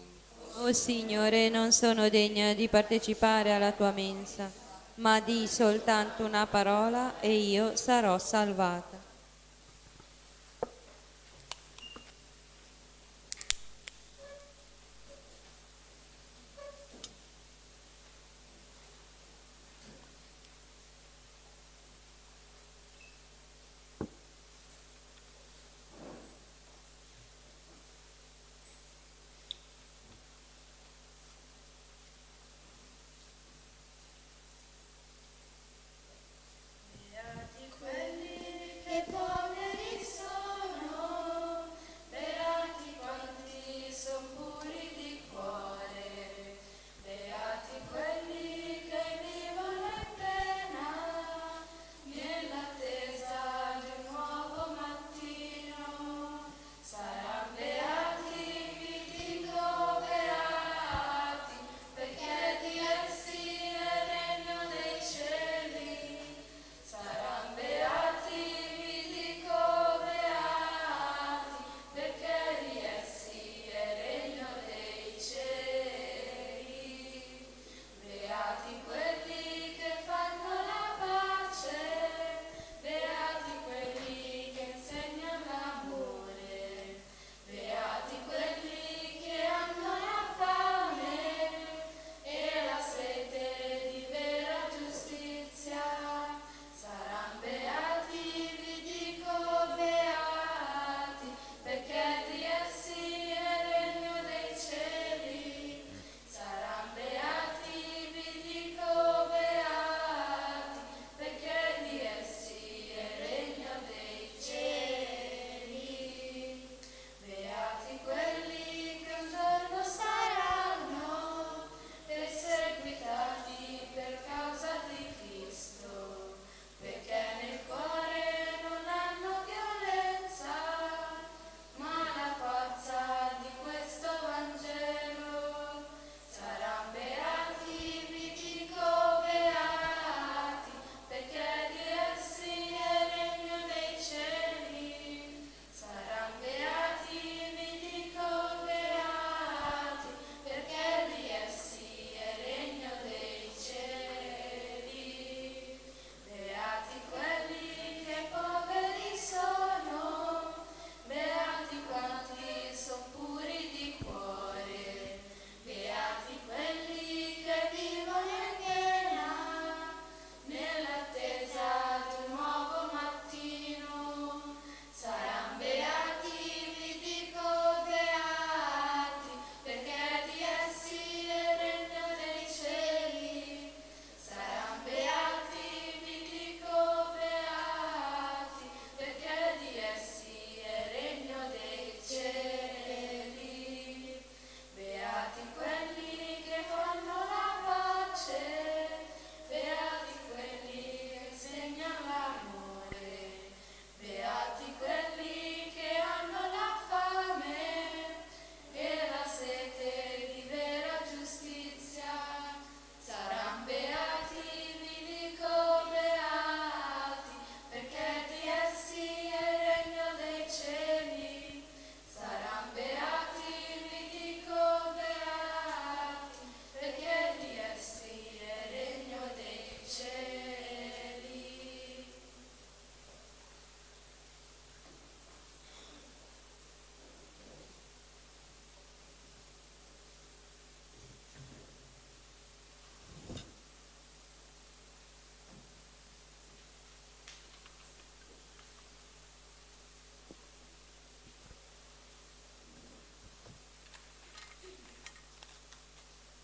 O Signore, non sono degna di partecipare alla tua mensa, ma di soltanto una parola e io sarò salvata. Beati quelli che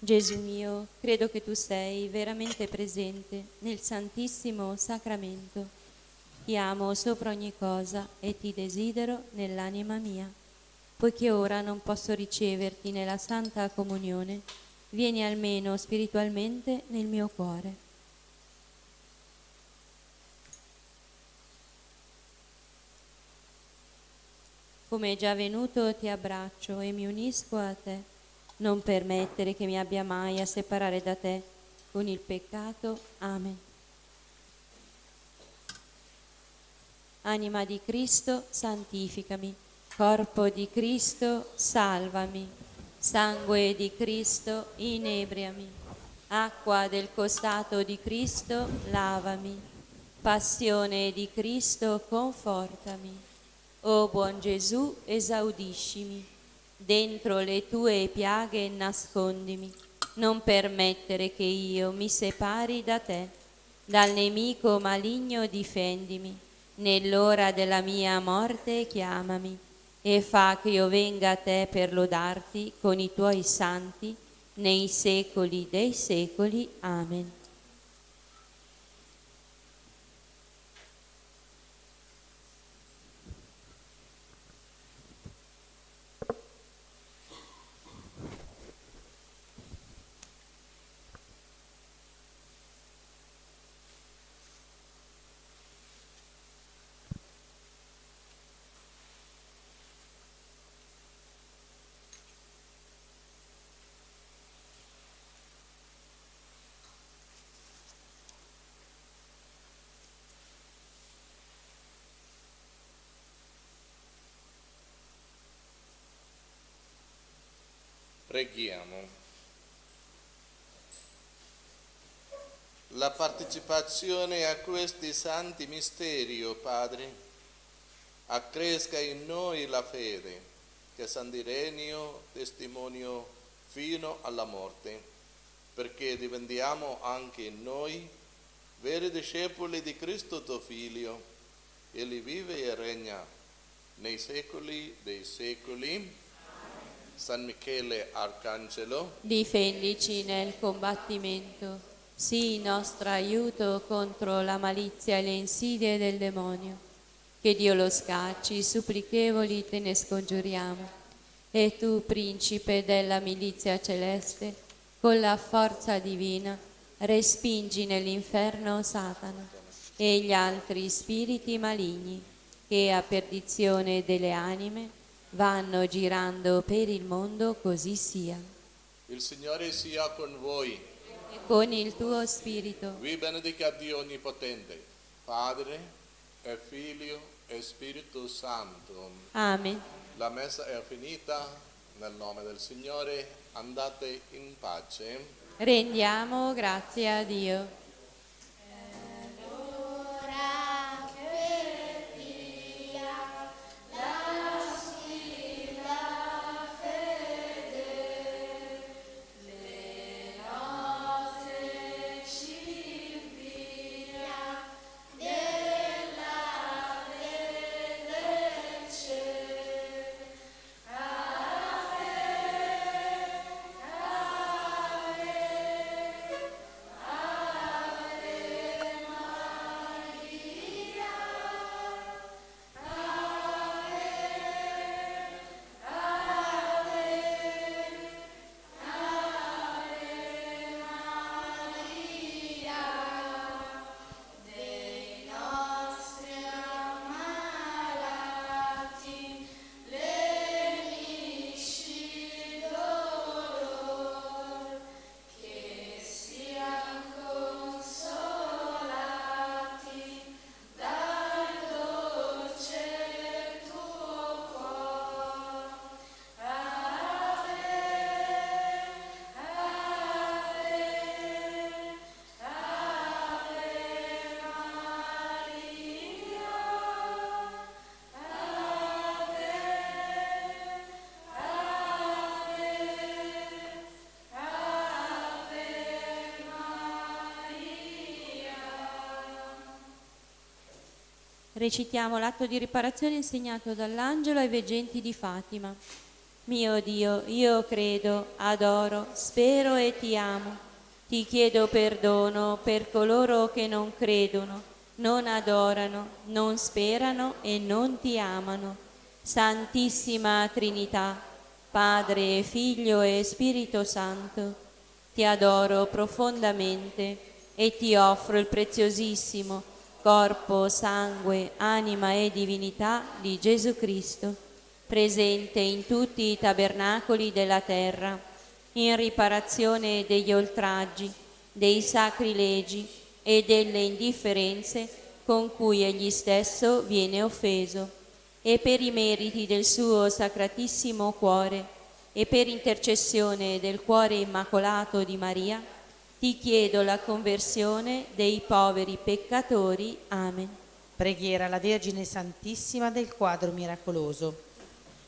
Gesù mio, credo che tu sei veramente presente nel Santissimo Sacramento. Ti amo sopra ogni cosa e ti desidero nell'anima mia. Poiché ora non posso riceverti nella Santa Comunione, vieni almeno spiritualmente nel mio cuore. Come è già venuto ti abbraccio e mi unisco a te. Non permettere che mi abbia mai a separare da te con il peccato. Amen. Anima di Cristo, santificami. Corpo di Cristo, salvami. Sangue di Cristo, inebriami. Acqua del costato di Cristo, lavami. Passione di Cristo, confortami. O buon Gesù, esaudiscimi. Dentro le tue piaghe nascondimi, non permettere che io mi separi da te. Dal nemico maligno difendimi, nell'ora della mia morte chiamami, e fa che io venga a te per lodarti con i tuoi santi, nei secoli dei secoli. Amen. Preghiamo. La partecipazione a questi santi misteri, o Padre, accresca in noi la fede che San Ireneo testimonio fino alla morte, perché diventiamo anche noi veri discepoli di Cristo tuo Figlio. Egli vive e regna nei secoli dei secoli. San Michele Arcangelo, Difendici nel combattimento, sii nostro aiuto contro la malizia e le insidie del demonio. Che Dio lo scacci, supplichevoli te ne scongiuriamo. E tu, principe della milizia celeste, con la forza divina, respingi nell'inferno Satana e gli altri spiriti maligni, che a perdizione delle anime vanno girando per il mondo, così sia. il Signore sia con voi. E con il tuo spirito. Vi benedica Dio Onnipotente, Padre e Figlio e Spirito Santo. Amen. La messa è finita, nel nome del Signore andate in pace. Rendiamo grazie a Dio. Recitiamo l'atto di riparazione insegnato dall'angelo ai veggenti di Fatima. Mio Dio, io credo, adoro, spero e ti amo. Ti chiedo perdono per coloro che non credono, non adorano, non sperano e non ti amano. Santissima Trinità, Padre, Figlio e Spirito Santo, ti adoro profondamente e ti offro il preziosissimo corpo, sangue, anima e divinità di Gesù Cristo, presente in tutti i tabernacoli della terra, in riparazione degli oltraggi, dei sacrilegi e delle indifferenze con cui egli stesso viene offeso, e per i meriti del suo sacratissimo cuore e per intercessione del cuore immacolato di Maria, ti chiedo la conversione dei poveri peccatori. Amen. Preghiera alla Vergine Santissima del quadro miracoloso.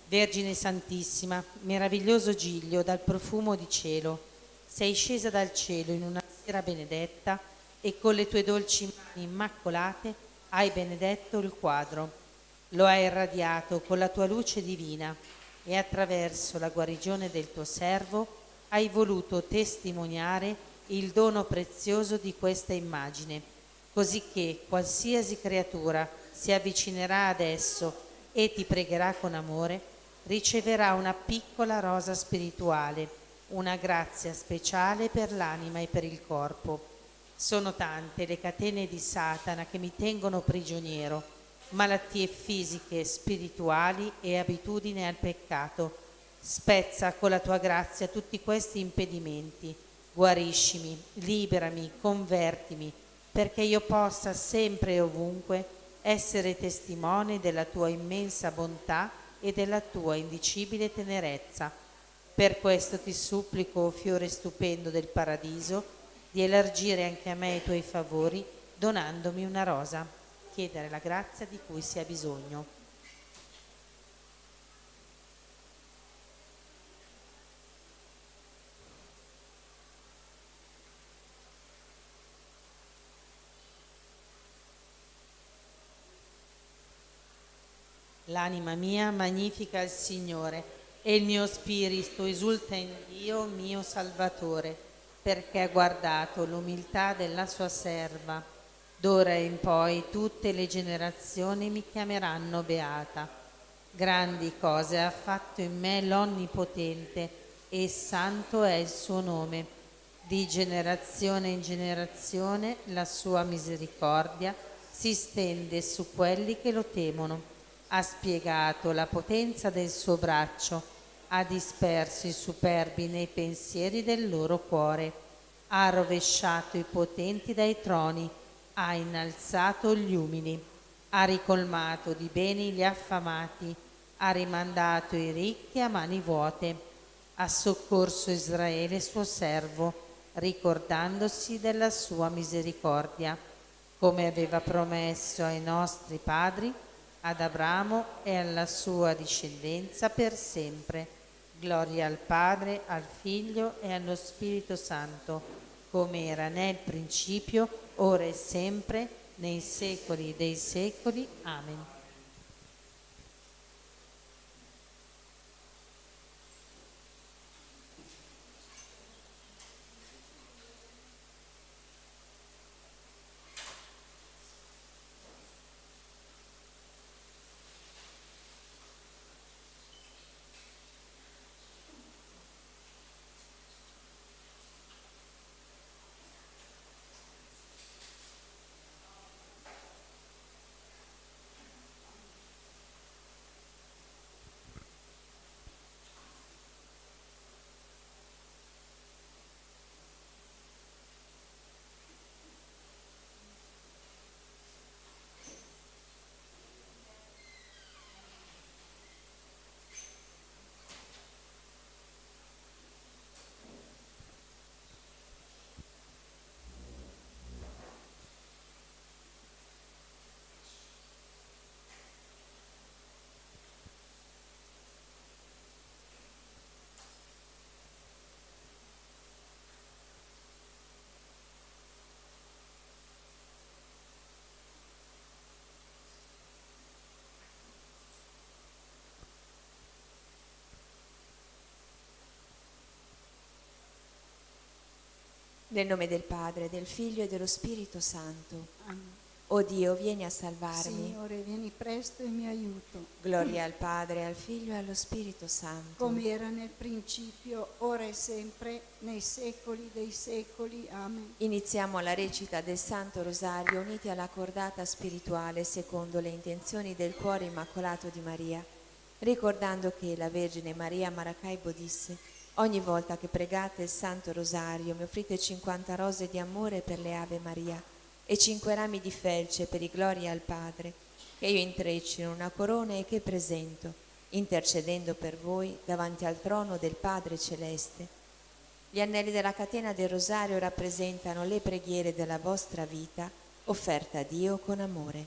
Vergine Santissima, meraviglioso giglio dal profumo di cielo, sei scesa dal cielo in una sera benedetta e con le tue dolci mani immacolate hai benedetto il quadro. Lo hai irradiato con la tua luce divina e attraverso la guarigione del tuo servo hai voluto testimoniare il dono prezioso di questa immagine, così che qualsiasi creatura si avvicinerà ad esso e ti pregherà con amore, riceverà una piccola rosa spirituale, una grazia speciale per l'anima e per il corpo. Sono tante le catene di Satana che mi tengono prigioniero, malattie fisiche, spirituali e abitudini al peccato. Spezza con la tua grazia tutti questi impedimenti. Guariscimi, liberami, convertimi, perché io possa sempre e ovunque essere testimone della tua immensa bontà e della tua indicibile tenerezza. Per questo ti supplico, o fiore stupendo del paradiso, di elargire anche a me i tuoi favori, donandomi una rosa. Chiedere la grazia di cui si ha bisogno. L'anima mia magnifica il Signore e il mio spirito esulta in Dio mio Salvatore, perché ha guardato l'umiltà della sua serva. D'ora in poi tutte le generazioni mi chiameranno beata. Grandi cose ha fatto in me l'Onnipotente e santo è il suo nome. Di generazione in generazione la sua misericordia si stende su quelli che lo temono. Ha spiegato la potenza del suo braccio, ha disperso i superbi nei pensieri del loro cuore, ha rovesciato i potenti dai troni, ha innalzato gli umili, ha ricolmato di beni gli affamati, ha rimandato i ricchi a mani vuote, ha soccorso Israele suo servo, ricordandosi della sua misericordia, come aveva promesso ai nostri padri, ad Abramo e alla sua discendenza per sempre. Gloria al Padre, al Figlio e allo Spirito Santo, come era nel principio, ora e sempre, nei secoli dei secoli. Amen. Nel nome del Padre, del Figlio e dello Spirito Santo. Amen. O Dio, vieni a salvarmi. Signore, vieni presto in mio aiuto, Gloria al Padre, al Figlio e allo Spirito Santo. come era nel principio, ora e sempre, nei secoli dei secoli. Amen. Iniziamo la recita del Santo Rosario uniti alla cordata spirituale secondo le intenzioni del cuore immacolato di Maria, ricordando che la Vergine Maria Maracaibo disse: ogni volta che pregate il Santo Rosario mi offrite 50 rose di amore per le Ave Maria e 5 rami di felce per i gloria al Padre, che io intreccio in una corona e che presento, intercedendo per voi davanti al trono del Padre Celeste. Gli anelli della catena del Rosario rappresentano le preghiere della vostra vita, offerta a Dio con amore.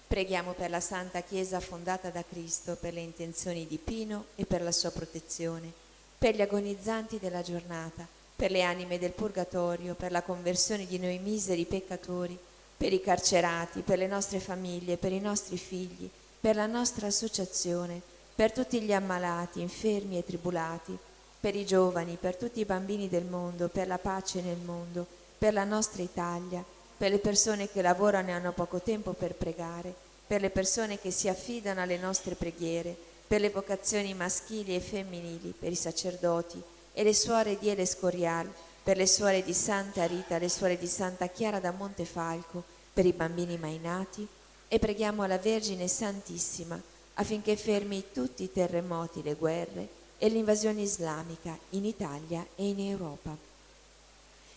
Preghiamo per la Santa Chiesa fondata da Cristo, per le intenzioni di Pino e per la sua protezione, per gli agonizzanti della giornata, per le anime del purgatorio, per la conversione di noi miseri peccatori, per i carcerati, per le nostre famiglie, per i nostri figli, per la nostra associazione, per tutti gli ammalati, infermi e tribulati, per i giovani, per tutti i bambini del mondo, per la pace nel mondo, per la nostra Italia, per le persone che lavorano e hanno poco tempo per pregare, per le persone che si affidano alle nostre preghiere, per le vocazioni maschili e femminili, per i sacerdoti e le suore di El Escorial, per le suore di Santa Rita, le suore di Santa Chiara da Montefalco, per i bambini mai nati, e preghiamo alla Vergine Santissima affinché fermi tutti i terremoti, le guerre e l'invasione islamica in Italia e in Europa.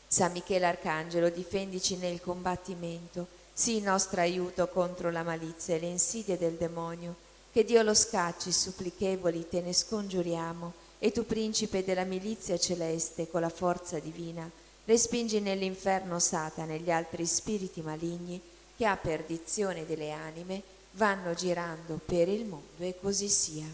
San Michele Arcangelo, difendici nel combattimento, sii nostro aiuto contro la malizia e le insidie del demonio. Che Dio lo scacci, supplichevoli, te ne scongiuriamo, e tu, principe della milizia celeste, con la forza divina, respingi nell'inferno Satana e gli altri spiriti maligni che a perdizione delle anime vanno girando per il mondo, e così sia.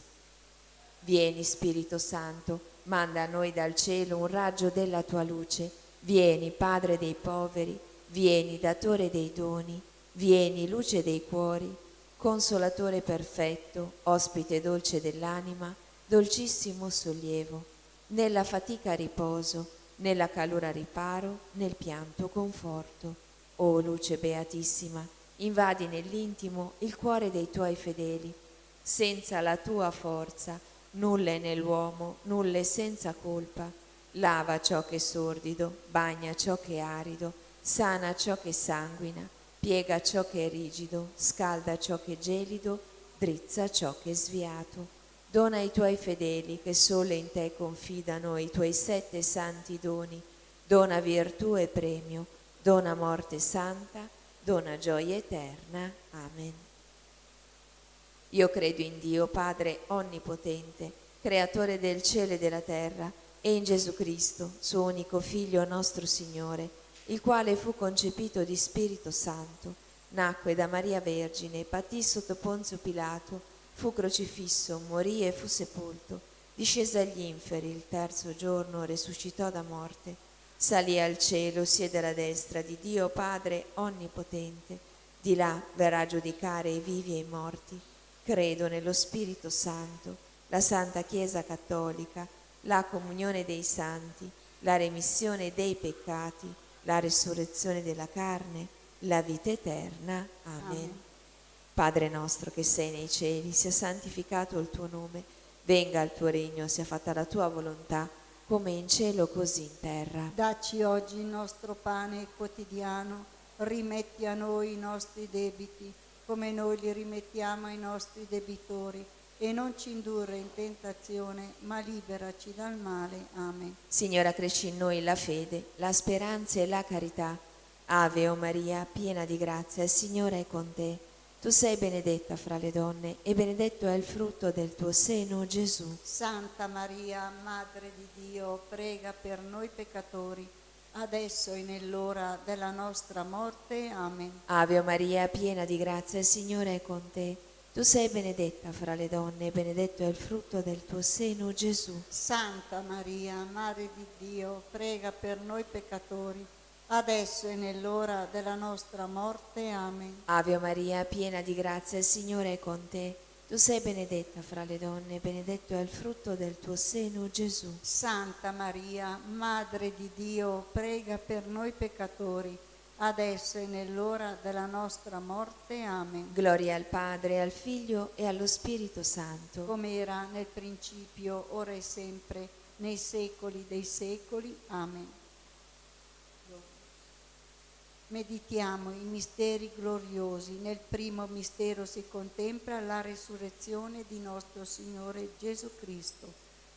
Vieni, Spirito Santo, manda a noi dal cielo un raggio della tua luce. Vieni, Padre dei poveri, vieni, datore dei doni, vieni, luce dei cuori, consolatore perfetto, ospite dolce dell'anima, dolcissimo sollievo, nella fatica riposo, nella calura riparo, nel pianto conforto. O luce beatissima, invadi nell'intimo il cuore dei tuoi fedeli. Senza la tua forza, nulla è nell'uomo, nulla è senza colpa. Lava ciò che è sordido, bagna ciò che è arido, sana ciò che sanguina, piega ciò che è rigido, scalda ciò che è gelido, drizza ciò che è sviato. Dona ai tuoi fedeli che solo in te confidano i tuoi 7 santi doni. Dona virtù e premio, dona morte santa, dona gioia eterna. Amen. Io credo in Dio, Padre onnipotente, creatore del cielo e della terra, e in Gesù Cristo, suo unico Figlio, nostro Signore, il quale fu concepito di Spirito Santo, nacque da Maria Vergine, patì sotto Ponzio Pilato, fu crocifisso, morì e fu sepolto, discese agli inferi, il terzo giorno risuscitò da morte, salì al cielo, siede alla destra di Dio Padre onnipotente, di là verrà a giudicare i vivi e i morti. Credo nello Spirito Santo, la Santa Chiesa Cattolica, la comunione dei santi, la remissione dei peccati, la risurrezione della carne, la vita eterna. Amen. Padre nostro che sei nei cieli, sia santificato il tuo nome, venga il tuo regno, sia fatta la tua volontà, come in cielo così in terra. Dacci oggi il nostro pane quotidiano, rimetti a noi i nostri debiti, come noi li rimettiamo ai nostri debitori, e non ci indurre in tentazione, ma liberaci dal male. Amen. Signora, cresci in noi la fede, la speranza e la carità. Ave o Maria, piena di grazia, il Signore è con te. Tu sei benedetta fra le donne, e benedetto è il frutto del tuo seno, Gesù. Santa Maria, Madre di Dio, prega per noi peccatori, adesso e nell'ora della nostra morte. Amen. Ave o Maria, piena di grazia, il Signore è con te. Tu sei benedetta fra le donne, e benedetto è il frutto del tuo seno, Gesù. Santa Maria, Madre di Dio, prega per noi peccatori, adesso e nell'ora della nostra morte. Amen. Ave o Maria, piena di grazia, il Signore è con te. Tu sei benedetta fra le donne, benedetto è il frutto del tuo seno, Gesù. Santa Maria, Madre di Dio, prega per noi peccatori, adesso e nell'ora della nostra morte. Amen. Gloria al Padre, al Figlio e allo Spirito Santo. Come era nel principio, ora e sempre, nei secoli dei secoli. Amen. Meditiamo i misteri gloriosi. Nel primo mistero si contempla la resurrezione di nostro Signore Gesù Cristo.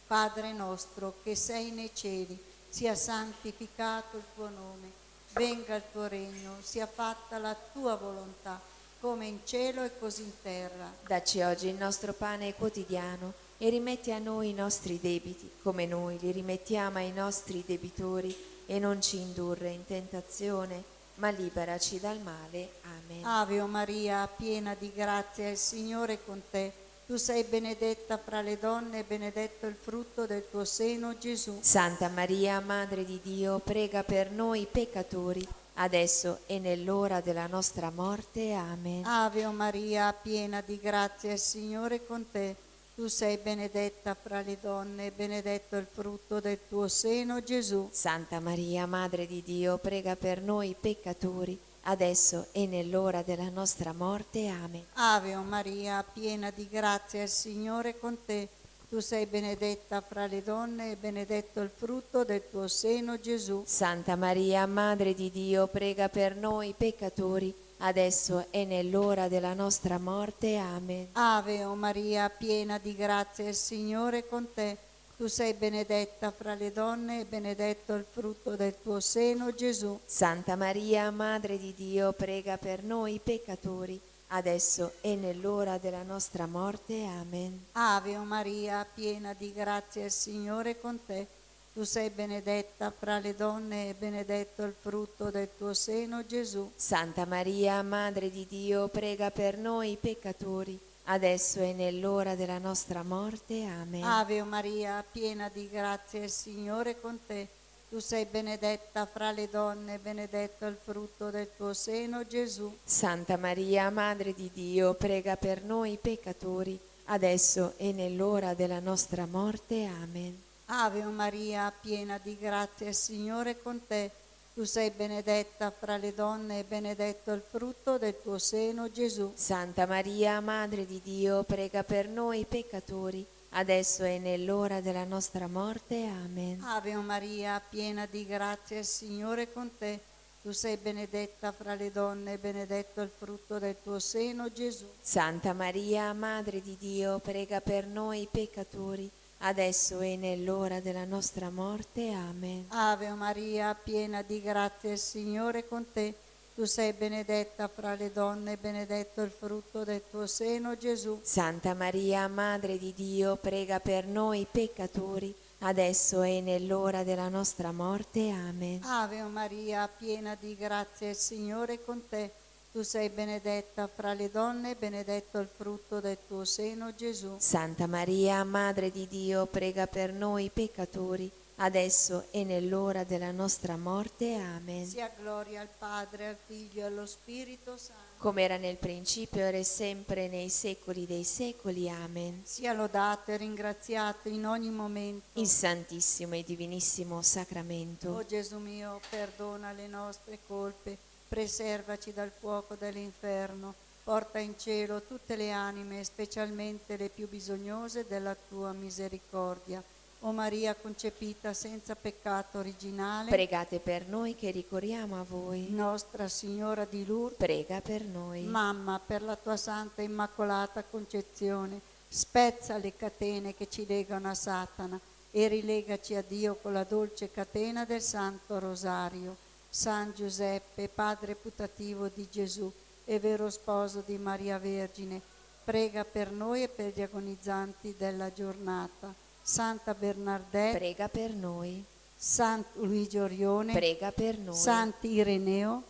Padre nostro che sei nei cieli, sia santificato il tuo nome, venga il tuo regno, sia fatta la tua volontà, come in cielo e così in terra. Dacci oggi il nostro pane quotidiano e rimetti a noi i nostri debiti, come noi li rimettiamo ai nostri debitori, e non ci indurre in tentazione, ma liberaci dal male. Amen. Ave o Maria, piena di grazia, il Signore è con te. Tu sei benedetta fra le donne e benedetto il frutto del tuo seno, Gesù. Santa Maria, Madre di Dio, prega per noi peccatori, adesso e nell'ora della nostra morte. Amen. Ave o Maria, piena di grazia, il Signore è con te. Tu sei benedetta fra le donne e benedetto il frutto del tuo seno, Gesù. Santa Maria, Madre di Dio, prega per noi peccatori, adesso e nell'ora della nostra morte. Amen. Ave o Maria, piena di grazia, il Signore è con te. Tu sei benedetta fra le donne e benedetto il frutto del tuo seno, Gesù. Santa Maria, Madre di Dio, prega per noi peccatori, adesso e nell'ora della nostra morte. Amen. Ave o Maria, piena di grazia, il Signore è con te. Tu sei benedetta fra le donne e benedetto il frutto del tuo seno, Gesù. Santa Maria, Madre di Dio, prega per noi peccatori, adesso e nell'ora della nostra morte. Amen. Ave o Maria, piena di grazia, il Signore è con te. Tu sei benedetta fra le donne e benedetto il frutto del tuo seno, Gesù. Santa Maria, Madre di Dio, prega per noi peccatori, adesso e nell'ora della nostra morte. Amen. Ave o Maria, piena di grazia, il Signore è con te. Tu sei benedetta fra le donne e benedetto il frutto del tuo seno, Gesù. Santa Maria, Madre di Dio, prega per noi peccatori, adesso e nell'ora della nostra morte. Amen. Ave o Maria, piena di grazia, il Signore è con te. Tu sei benedetta fra le donne e benedetto il frutto del tuo seno, Gesù. Santa Maria, Madre di Dio, prega per noi peccatori, adesso e nell'ora della nostra morte. Amen. Ave o Maria, piena di grazia, il Signore è con te. Tu sei benedetta fra le donne e benedetto il frutto del tuo seno, Gesù. Santa Maria, Madre di Dio, prega per noi peccatori, adesso e nell'ora della nostra morte. Amen. Ave o Maria, piena di grazia, il Signore è con te. Tu sei benedetta fra le donne e benedetto il frutto del tuo seno, Gesù. Santa Maria, Madre di Dio, prega per noi peccatori, adesso e nell'ora della nostra morte. Amen. Ave o Maria, piena di grazia, il Signore è con te. Tu sei benedetta fra le donne e benedetto il frutto del tuo seno, Gesù. Santa Maria, Madre di Dio, prega per noi peccatori, adesso e nell'ora della nostra morte. Amen. Sia gloria al Padre, al Figlio e allo Spirito Santo. Come era nel principio, ora e sempre, nei secoli dei secoli. Amen. Sia lodato e ringraziato in ogni momento Il Santissimo e Divinissimo Sacramento. O Gesù mio, perdona le nostre colpe, preservaci dal fuoco dell'inferno, porta in cielo tutte le anime, specialmente le più bisognose della tua misericordia. O Maria concepita senza peccato originale, Pregate per noi che ricorriamo a voi. Nostra Signora di Lourdes, Prega per noi. Mamma, per la tua santa e immacolata concezione, spezza le catene che ci legano a Satana e rilegaci a Dio con la dolce catena del Santo Rosario. San Giuseppe, padre putativo di Gesù e vero sposo di Maria Vergine, prega per noi e per gli agonizzanti della giornata. Santa Bernardette, Prega per noi. San Luigi Orione, Prega per noi. Sant'Ireneo,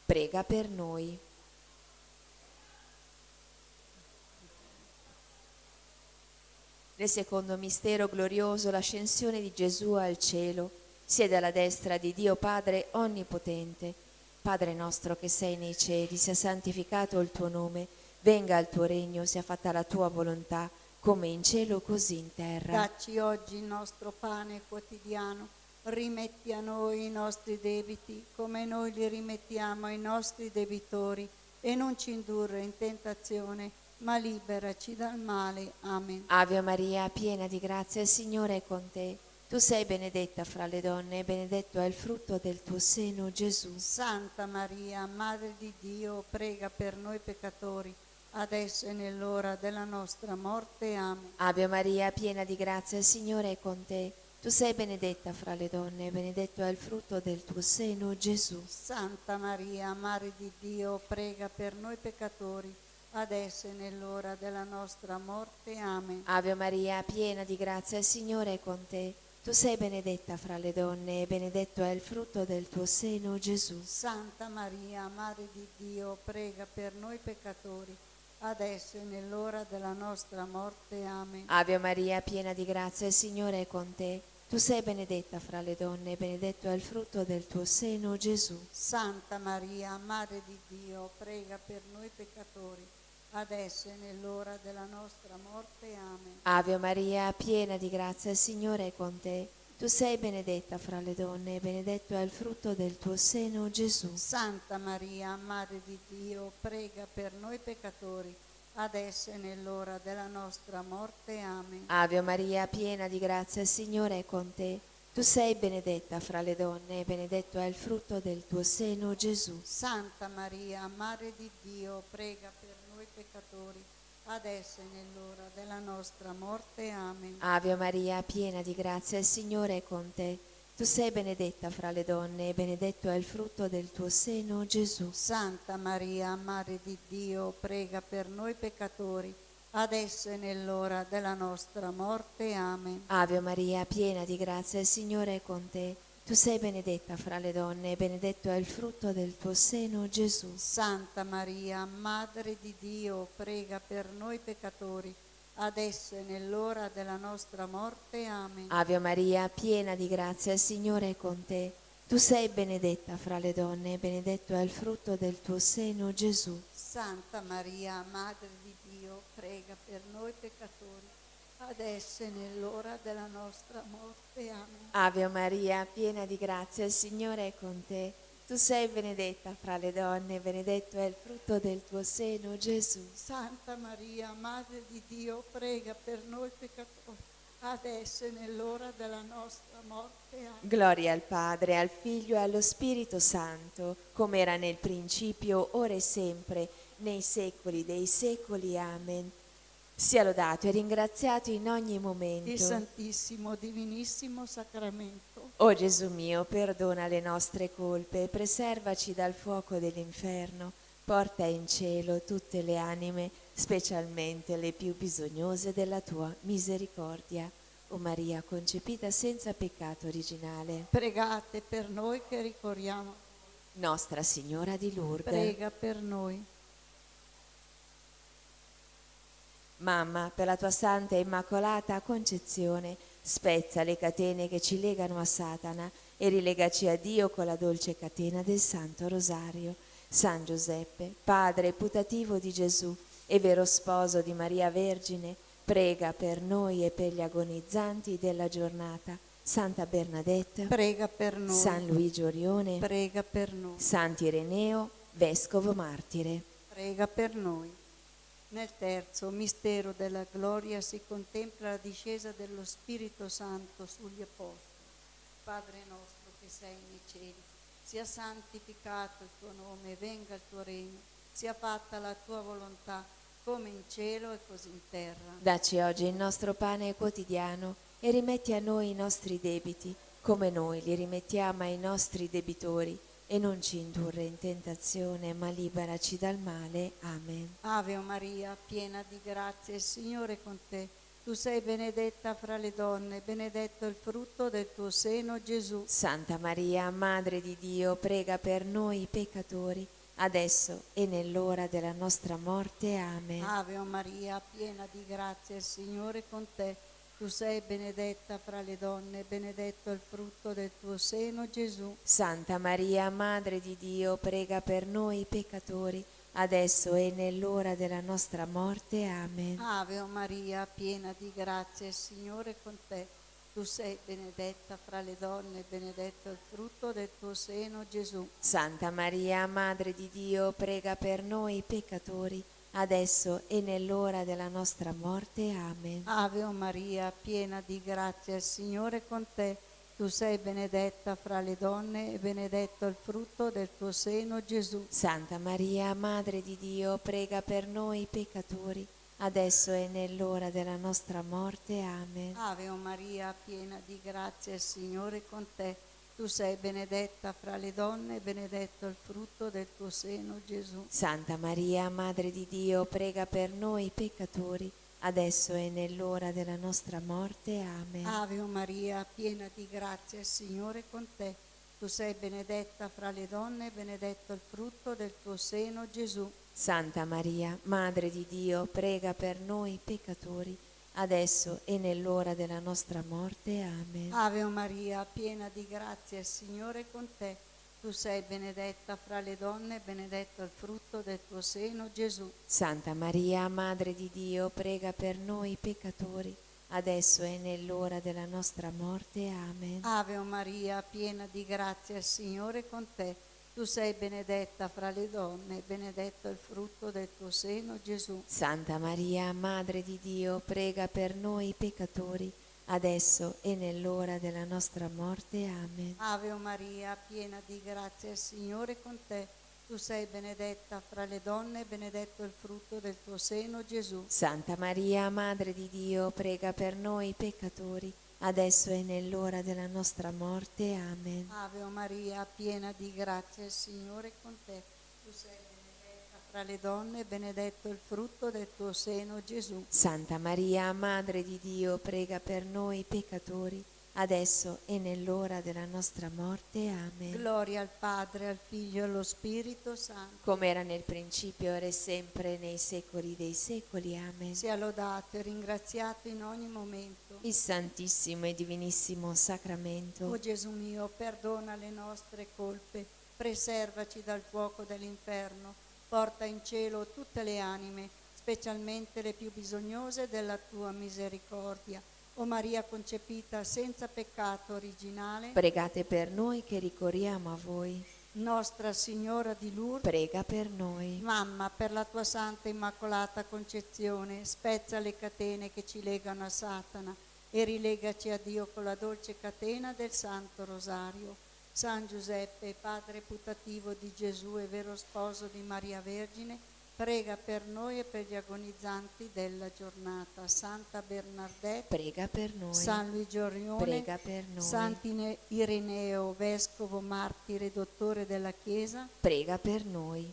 Prega per noi. Nel secondo mistero glorioso, l'ascensione di Gesù al cielo, siede alla destra di Dio Padre Onnipotente. Padre nostro che sei nei cieli, sia santificato il tuo nome, Venga il tuo regno, sia fatta la tua volontà, come in cielo così in terra. Dacci oggi il nostro pane quotidiano, rimetti a noi i nostri debiti, come noi li rimettiamo ai nostri debitori, e non ci indurre in tentazione, ma liberaci dal male. Amen. Ave Maria, piena di grazia, il Signore è con te. Tu sei benedetta fra le donne, e benedetto è il frutto del tuo seno, Gesù. Santa Maria, Madre di Dio, prega per noi peccatori, adesso e nell'ora della nostra morte. Amen. Ave Maria, piena di grazia, il Signore è con te. Tu sei benedetta fra le donne, e benedetto è il frutto del tuo seno, Gesù. Santa Maria, Madre di Dio, prega per noi peccatori, adesso e nell'ora della nostra morte. Amen. Ave Maria, piena di grazia, il Signore è con te. Tu sei benedetta fra le donne, e benedetto è il frutto del tuo seno, Gesù. Santa Maria, Madre di Dio, prega per noi peccatori, adesso e nell'ora della nostra morte. Amen. Ave Maria, piena di grazia, il Signore è con te. Tu sei benedetta fra le donne, e benedetto è il frutto del tuo seno, Gesù. Santa Maria, Madre di Dio, prega per noi peccatori, adesso e nell'ora della nostra morte. Amen. Ave Maria, piena di grazia, il Signore è con te. Tu sei benedetta fra le donne, e benedetto è il frutto del tuo seno, Gesù. Santa Maria, Madre di Dio, prega per noi peccatori, adesso e nell'ora della nostra morte. Amen. Ave Maria, piena di grazia, il Signore è con te. Tu sei benedetta fra le donne, e benedetto è il frutto del tuo seno, Gesù. Santa Maria, Madre di Dio, prega per noi peccatori, adesso e nell'ora della nostra morte. Amen. Ave Maria, piena di grazia, il Signore è con te. Tu sei benedetta fra le donne, e benedetto è il frutto del tuo seno, Gesù. Santa Maria, Madre di Dio, prega per noi peccatori, adesso e nell'ora della nostra morte. Amen. Ave Maria, piena di grazia, il Signore è con te. Tu sei benedetta fra le donne, e benedetto è il frutto del tuo seno, Gesù. Santa Maria, Madre di Dio, prega per noi peccatori, adesso e nell'ora della nostra morte. Amen. Ave Maria, piena di grazia, il Signore è con te. Tu sei benedetta fra le donne, e benedetto è il frutto del tuo seno, Gesù. Santa Maria, Madre di Dio, prega per noi peccatori, adesso e nell'ora della nostra morte. Amen. Ave Maria, piena di grazia, il Signore è con te. Tu sei benedetta fra le donne, e benedetto è il frutto del tuo seno, Gesù. Santa Maria, Madre di Dio, prega per noi peccatori, adesso e nell'ora della nostra morte. Amen. Gloria al Padre, al Figlio e allo Spirito Santo, come era nel principio, ora e sempre, nei secoli dei secoli. Amen. Sia lodato e ringraziato in ogni momento Il Santissimo Divinissimo Sacramento. O Gesù mio, perdona le nostre colpe e preservaci dal fuoco dell'inferno. Porta in cielo tutte le anime, specialmente le più bisognose della tua misericordia. O Maria concepita senza peccato originale. Pregate per noi che ricorriamo. Nostra Signora di Lourdes. Prega per noi. Mamma, per la tua santa e immacolata concezione, spezza le catene che ci legano a Satana e rilegaci a Dio con la dolce catena del Santo Rosario. San Giuseppe, padre putativo di Gesù e vero sposo di Maria Vergine, prega per noi e per gli agonizzanti della giornata. Santa Bernadette, Prega per noi. San Luigi Orione, Prega per noi. Sant'Ireneo, vescovo martire. Prega per noi. Nel terzo mistero della gloria si contempla la discesa dello Spirito Santo sugli Apostoli. Padre nostro che sei nei cieli, sia santificato il tuo nome, venga il tuo regno, sia fatta la tua volontà, come in cielo e così in terra. Dacci oggi il nostro pane quotidiano e rimetti a noi i nostri debiti, come noi li rimettiamo ai nostri debitori, e non ci indurre in tentazione, ma liberaci dal male. Amen. Ave Maria, piena di grazia, il Signore è con te. Tu sei benedetta fra le donne, benedetto il frutto del tuo seno, Gesù. Santa Maria, Madre di Dio, prega per noi peccatori, adesso e nell'ora della nostra morte. Amen. Ave Maria, piena di grazia, il Signore è con te. Tu sei benedetta fra le donne, benedetto il frutto del tuo seno, Gesù. Santa Maria, Madre di Dio, prega per noi peccatori, adesso e nell'ora della nostra morte. Amen. Ave Maria, piena di grazia, il Signore è con te. Tu sei benedetta fra le donne, benedetto il frutto del tuo seno, Gesù. Santa Maria, Madre di Dio, prega per noi peccatori, adesso e nell'ora della nostra morte. Amen. Ave Maria, piena di grazia, il Signore è con te. Tu sei benedetta fra le donne e benedetto il frutto del tuo seno, Gesù. Santa Maria, Madre di Dio, prega per noi peccatori, adesso e nell'ora della nostra morte. Amen. Ave Maria, piena di grazia, il Signore è con te. Tu sei benedetta fra le donne e benedetto il frutto del tuo seno, Gesù. Santa Maria, Madre di Dio, prega per noi peccatori, adesso e nell'ora della nostra morte. Amen. Ave Maria, piena di grazia, il Signore è con te. Tu sei benedetta fra le donne e benedetto il frutto del tuo seno, Gesù. Santa Maria, Madre di Dio, prega per noi peccatori, adesso e nell'ora della nostra morte. Amen. Ave Maria, piena di grazia, il Signore è con te. Tu sei benedetta fra le donne e benedetto il frutto del tuo seno, Gesù. Santa Maria, Madre di Dio, prega per noi peccatori, adesso e nell'ora della nostra morte. Amen. Ave Maria, piena di grazia, il Signore è con te. Tu sei benedetta fra le donne, benedetto il frutto del tuo seno, Gesù. Santa Maria, Madre di Dio, prega per noi peccatori, adesso e nell'ora della nostra morte. Amen. Ave Maria, piena di grazia, il Signore è con te. Tu sei benedetta fra le donne, benedetto il frutto del tuo seno, Gesù. Santa Maria, Madre di Dio, prega per noi peccatori, adesso e nell'ora della nostra morte. Amen. Ave Maria, piena di grazia, il Signore è con te. Tu sei benedetta fra le donne, benedetto il frutto del tuo seno, Gesù. Santa Maria, Madre di Dio, prega per noi peccatori, adesso e nell'ora della nostra morte. Amen. Gloria al Padre, al Figlio e allo Spirito Santo. Come era nel principio, ora e sempre, nei secoli dei secoli. Amen. Sia lodato e ringraziato in ogni momento. Il Santissimo e Divinissimo Sacramento. O Gesù mio, perdona le nostre colpe, preservaci dal fuoco dell'inferno, porta in cielo tutte le anime, specialmente le più bisognose della tua misericordia. O Maria concepita senza peccato originale, Pregate per noi che ricorriamo a voi. Nostra Signora di Lourdes, Prega per noi. Mamma, per la tua santa immacolata concezione, spezza le catene che ci legano a Satana e rilegaci a Dio con la dolce catena del Santo Rosario. San Giuseppe, padre putativo di Gesù e vero sposo di Maria Vergine, prega per noi e per gli agonizzanti della giornata. Santa Bernadette, Prega per noi. San Luigi Orione, Prega per noi. Sant'Ireneo, vescovo, martire, dottore della Chiesa, Prega per noi.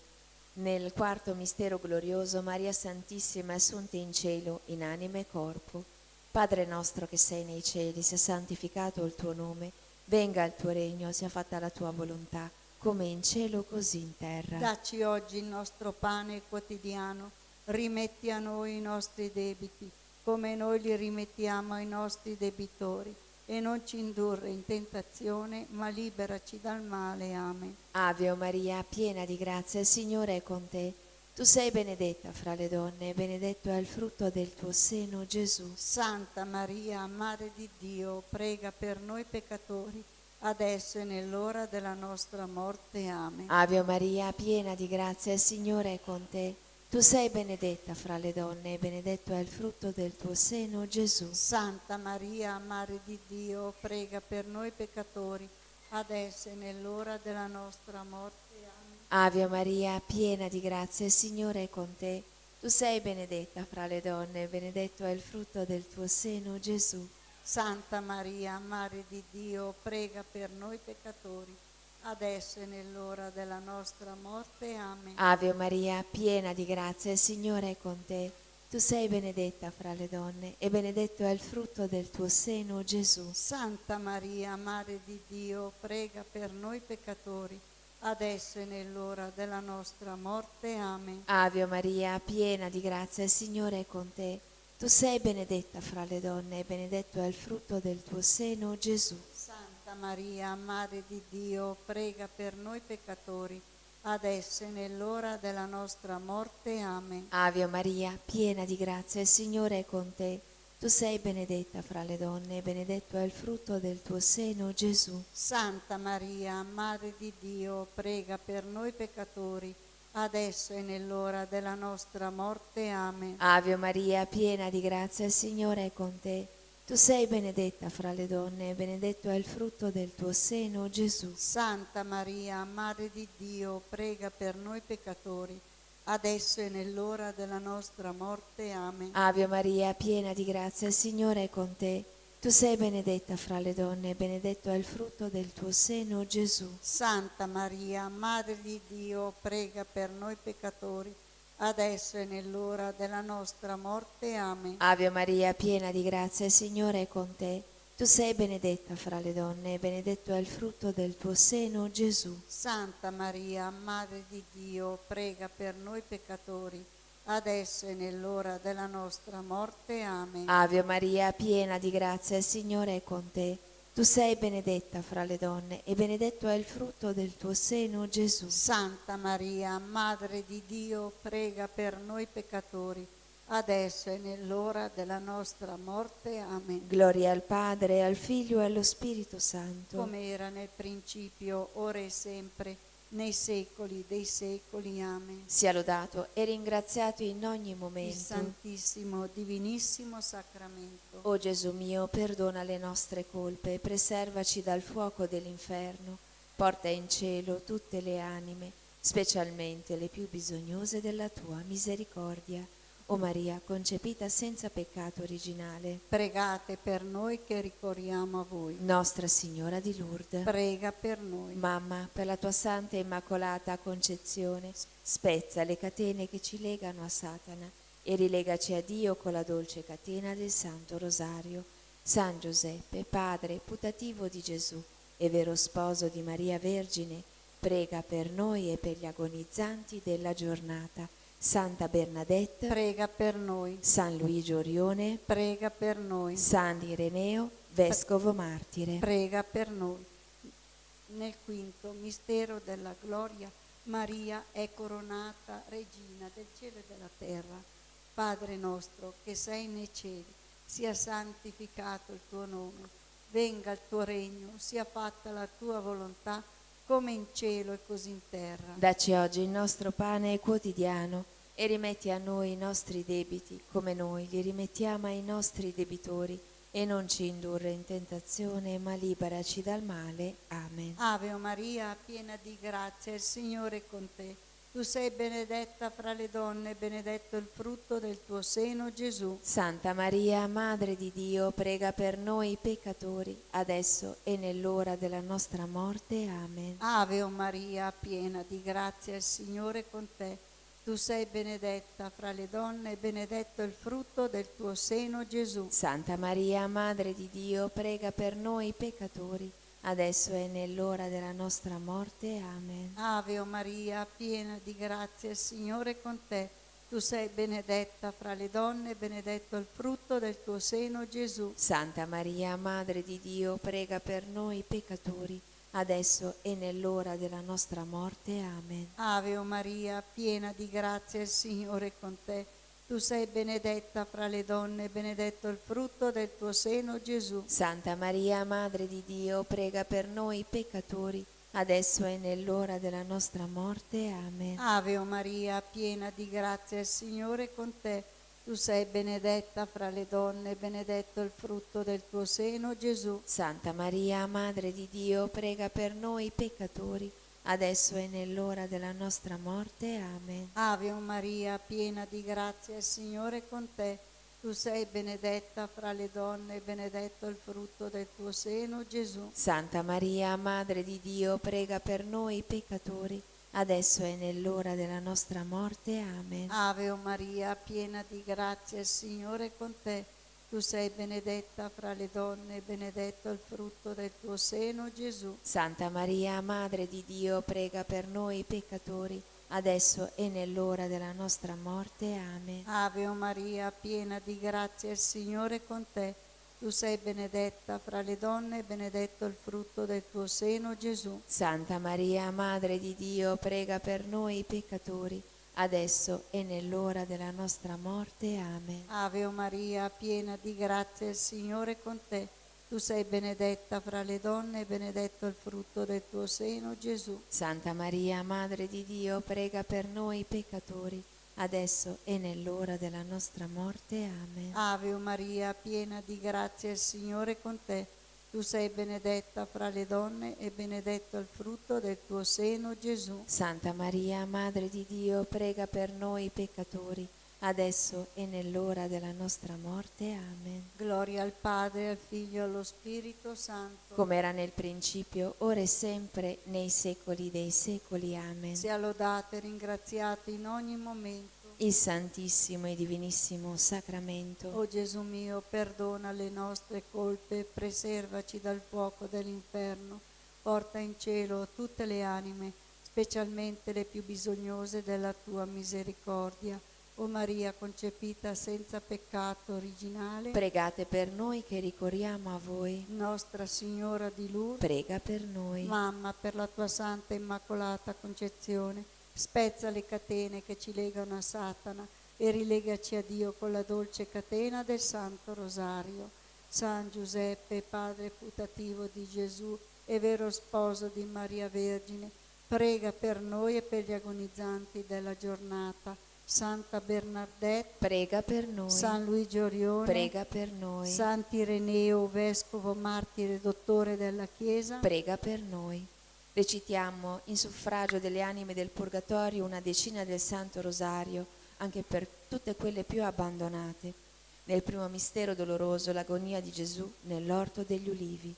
Nel quarto mistero glorioso, Maria Santissima è assunta in cielo in anima e corpo. Padre nostro che sei nei cieli, sia santificato il tuo nome, venga il tuo regno, sia fatta la tua volontà, come in cielo così in terra. dacci oggi il nostro pane quotidiano, rimetti a noi i nostri debiti, come noi li rimettiamo ai nostri debitori, e non ci indurre in tentazione, ma liberaci dal male. Amen. Ave o Maria, piena di grazia, il Signore è con te. Tu sei benedetta fra le donne, e benedetto è il frutto del tuo seno, Gesù. Santa Maria, Madre di Dio, prega per noi peccatori, adesso e nell'ora della nostra morte. Amen. Ave o Maria, piena di grazia, il Signore è con te. Tu sei benedetta fra le donne, e benedetto è il frutto del tuo seno, Gesù. Santa Maria, Madre di Dio, prega per noi peccatori, adesso e nell'ora della nostra morte. Amen. Ave o Maria, piena di grazia, il Signore è con te. Tu sei benedetta fra le donne, e benedetto è il frutto del tuo seno, Gesù. Santa Maria, Madre di Dio, prega per noi peccatori, adesso e nell'ora della nostra morte. Amen. Ave o Maria, piena di grazia, il Signore è con te. Tu sei benedetta fra le donne, e benedetto è il frutto del tuo seno, Gesù. Santa Maria, Madre di Dio, prega per noi peccatori, adesso e nell'ora della nostra morte. Amen. Ave o Maria, piena di grazia, il Signore è con te. Tu sei benedetta fra le donne, e benedetto è il frutto del tuo seno, Gesù. Santa Maria, Madre di Dio, prega per noi peccatori, adesso e nell'ora della nostra morte. Amen. Ave Maria, piena di grazia, il Signore è con te. Tu sei benedetta fra le donne e benedetto è il frutto del tuo seno, Gesù. Santa Maria, Madre di Dio, prega per noi peccatori, adesso e nell'ora della nostra morte. Amen. Ave Maria, piena di grazia, il Signore è con te. Tu sei benedetta fra le donne e benedetto è il frutto del tuo seno, Gesù. Santa Maria, Madre di Dio, prega per noi peccatori, adesso e nell'ora della nostra morte. Amen. Ave Maria, piena di grazia, il Signore è con te. Tu sei benedetta fra le donne e benedetto è il frutto del tuo seno, Gesù. Santa Maria, Madre di Dio, prega per noi peccatori, adesso e nell'ora della nostra morte. Amen. Ave Maria, piena di grazia, il Signore è con te. Tu sei benedetta fra le donne e benedetto è il frutto del tuo seno, Gesù. Santa Maria, Madre di Dio, prega per noi peccatori, adesso e nell'ora della nostra morte. Amen. Ave Maria, piena di grazia, il Signore è con te. Tu sei benedetta fra le donne e benedetto è il frutto del tuo seno, Gesù. Santa Maria, Madre di Dio, prega per noi peccatori, adesso e nell'ora della nostra morte. Amen. Gloria al Padre, al Figlio e allo Spirito Santo. Come era nel principio, ora e sempre, nei secoli dei secoli. Amen. Sia lodato e ringraziato in ogni Il momento. Santissimo, Divinissimo Sacramento. O Gesù mio, perdona le nostre colpe, preservaci dal fuoco dell'inferno, porta in cielo tutte le anime, specialmente le più bisognose della tua misericordia. O Maria, concepita senza peccato originale, Pregate per noi che ricorriamo a voi. Nostra Signora di Lourdes, Prega per noi. Mamma, per la tua santa e immacolata concezione, spezza le catene che ci legano a Satana e rilegaci a Dio con la dolce catena del Santo Rosario. San Giuseppe, padre putativo di Gesù e vero sposo di Maria Vergine, prega per noi e per gli agonizzanti della giornata. Santa Bernadette, Prega per noi. San Luigi Orione, Prega per noi. San Ireneo, vescovo martire. Prega per noi. Nel quinto mistero della gloria, Maria è coronata regina del cielo e della terra. Padre nostro che sei nei cieli, sia santificato il tuo nome, venga il tuo regno, sia fatta la tua volontà, come in cielo e così in terra. Dacci oggi il nostro pane quotidiano e rimetti a noi i nostri debiti, come noi li rimettiamo ai nostri debitori, e non ci indurre in tentazione, ma liberaci dal male. Amen. Ave Maria, piena di grazia, il Signore è con te. Tu sei benedetta fra le donne, benedetto il frutto del tuo seno, Gesù. Santa Maria, Madre di Dio, prega per noi peccatori, adesso e nell'ora della nostra morte. Amen. Ave Maria, piena di grazia, il Signore è con te. Tu sei benedetta fra le donne e benedetto il frutto del tuo seno, Gesù. Santa Maria, Madre di Dio, prega per noi peccatori, adesso è nell'ora della nostra morte. Amen. Ave Maria, piena di grazia, il Signore è con te. Tu sei benedetta fra le donne e benedetto il frutto del tuo seno, Gesù. Santa Maria, Madre di Dio, prega per noi peccatori, adesso e nell'ora della nostra morte. Amen. Ave Maria, piena di grazia, il Signore è con te. Tu sei benedetta fra le donne e benedetto il frutto del tuo seno, Gesù. Santa Maria, Madre di Dio, prega per noi peccatori, adesso e nell'ora della nostra morte. Amen. Ave Maria, piena di grazia, il Signore è con te. Tu sei benedetta fra le donne e benedetto il frutto del tuo seno, Gesù. Santa Maria, Madre di Dio, prega per noi peccatori, adesso e nell'ora della nostra morte. Amen. Ave Maria, piena di grazia, il Signore è con te. Tu sei benedetta fra le donne e benedetto il frutto del tuo seno, Gesù. Santa Maria, Madre di Dio, prega per noi peccatori, adesso è nell'ora della nostra morte. Amen. Ave Maria, piena di grazia, il Signore è con te. Tu sei benedetta fra le donne e benedetto il frutto del tuo seno, Gesù. Santa Maria, Madre di Dio, prega per noi peccatori, adesso e nell'ora della nostra morte. Amen. Ave Maria, piena di grazia, il Signore è con te. tu sei benedetta fra le donne e benedetto il frutto del tuo seno, Gesù. Santa Maria, Madre di Dio, prega per noi peccatori, adesso e nell'ora della nostra morte. Amen. Ave Maria, piena di grazia, il Signore è con te. Tu sei benedetta fra le donne e benedetto il frutto del tuo seno, Gesù. Santa Maria, Madre di Dio, prega per noi peccatori, adesso e nell'ora della nostra morte. Amen. Ave Maria, piena di grazia, il Signore è con te. Tu sei benedetta fra le donne e benedetto il frutto del tuo seno, Gesù. Santa Maria, Madre di Dio, prega per noi peccatori, adesso e nell'ora della nostra morte. Amen. Gloria al Padre, al Figlio e allo Spirito Santo. Come era nel principio, ora e sempre, nei secoli dei secoli. Amen. Sia lodato e ringraziato in ogni momento. Il Santissimo e Divinissimo Sacramento. O Gesù mio, perdona le nostre colpe, preservaci dal fuoco dell'inferno, porta in cielo tutte le anime, specialmente le più bisognose della tua misericordia. O Maria concepita senza peccato originale, Pregate per noi che ricorriamo a voi. Nostra Signora di Lourdes, Prega per noi. Mamma, per la tua santa immacolata concezione, spezza le catene che ci legano a Satana e rilegaci a Dio con la dolce catena del Santo Rosario. San Giuseppe, padre putativo di Gesù e vero sposo di Maria Vergine, prega per noi e per gli agonizzanti della giornata. Santa Bernadette, Prega per noi. San Luigi Orione, Prega per noi. Sant'Ireneo, vescovo, martire, dottore della Chiesa, Prega per noi. Recitiamo in suffragio delle anime del Purgatorio una decina del Santo Rosario, anche per tutte quelle più abbandonate. Nel primo mistero doloroso, l'agonia di Gesù nell'orto degli ulivi.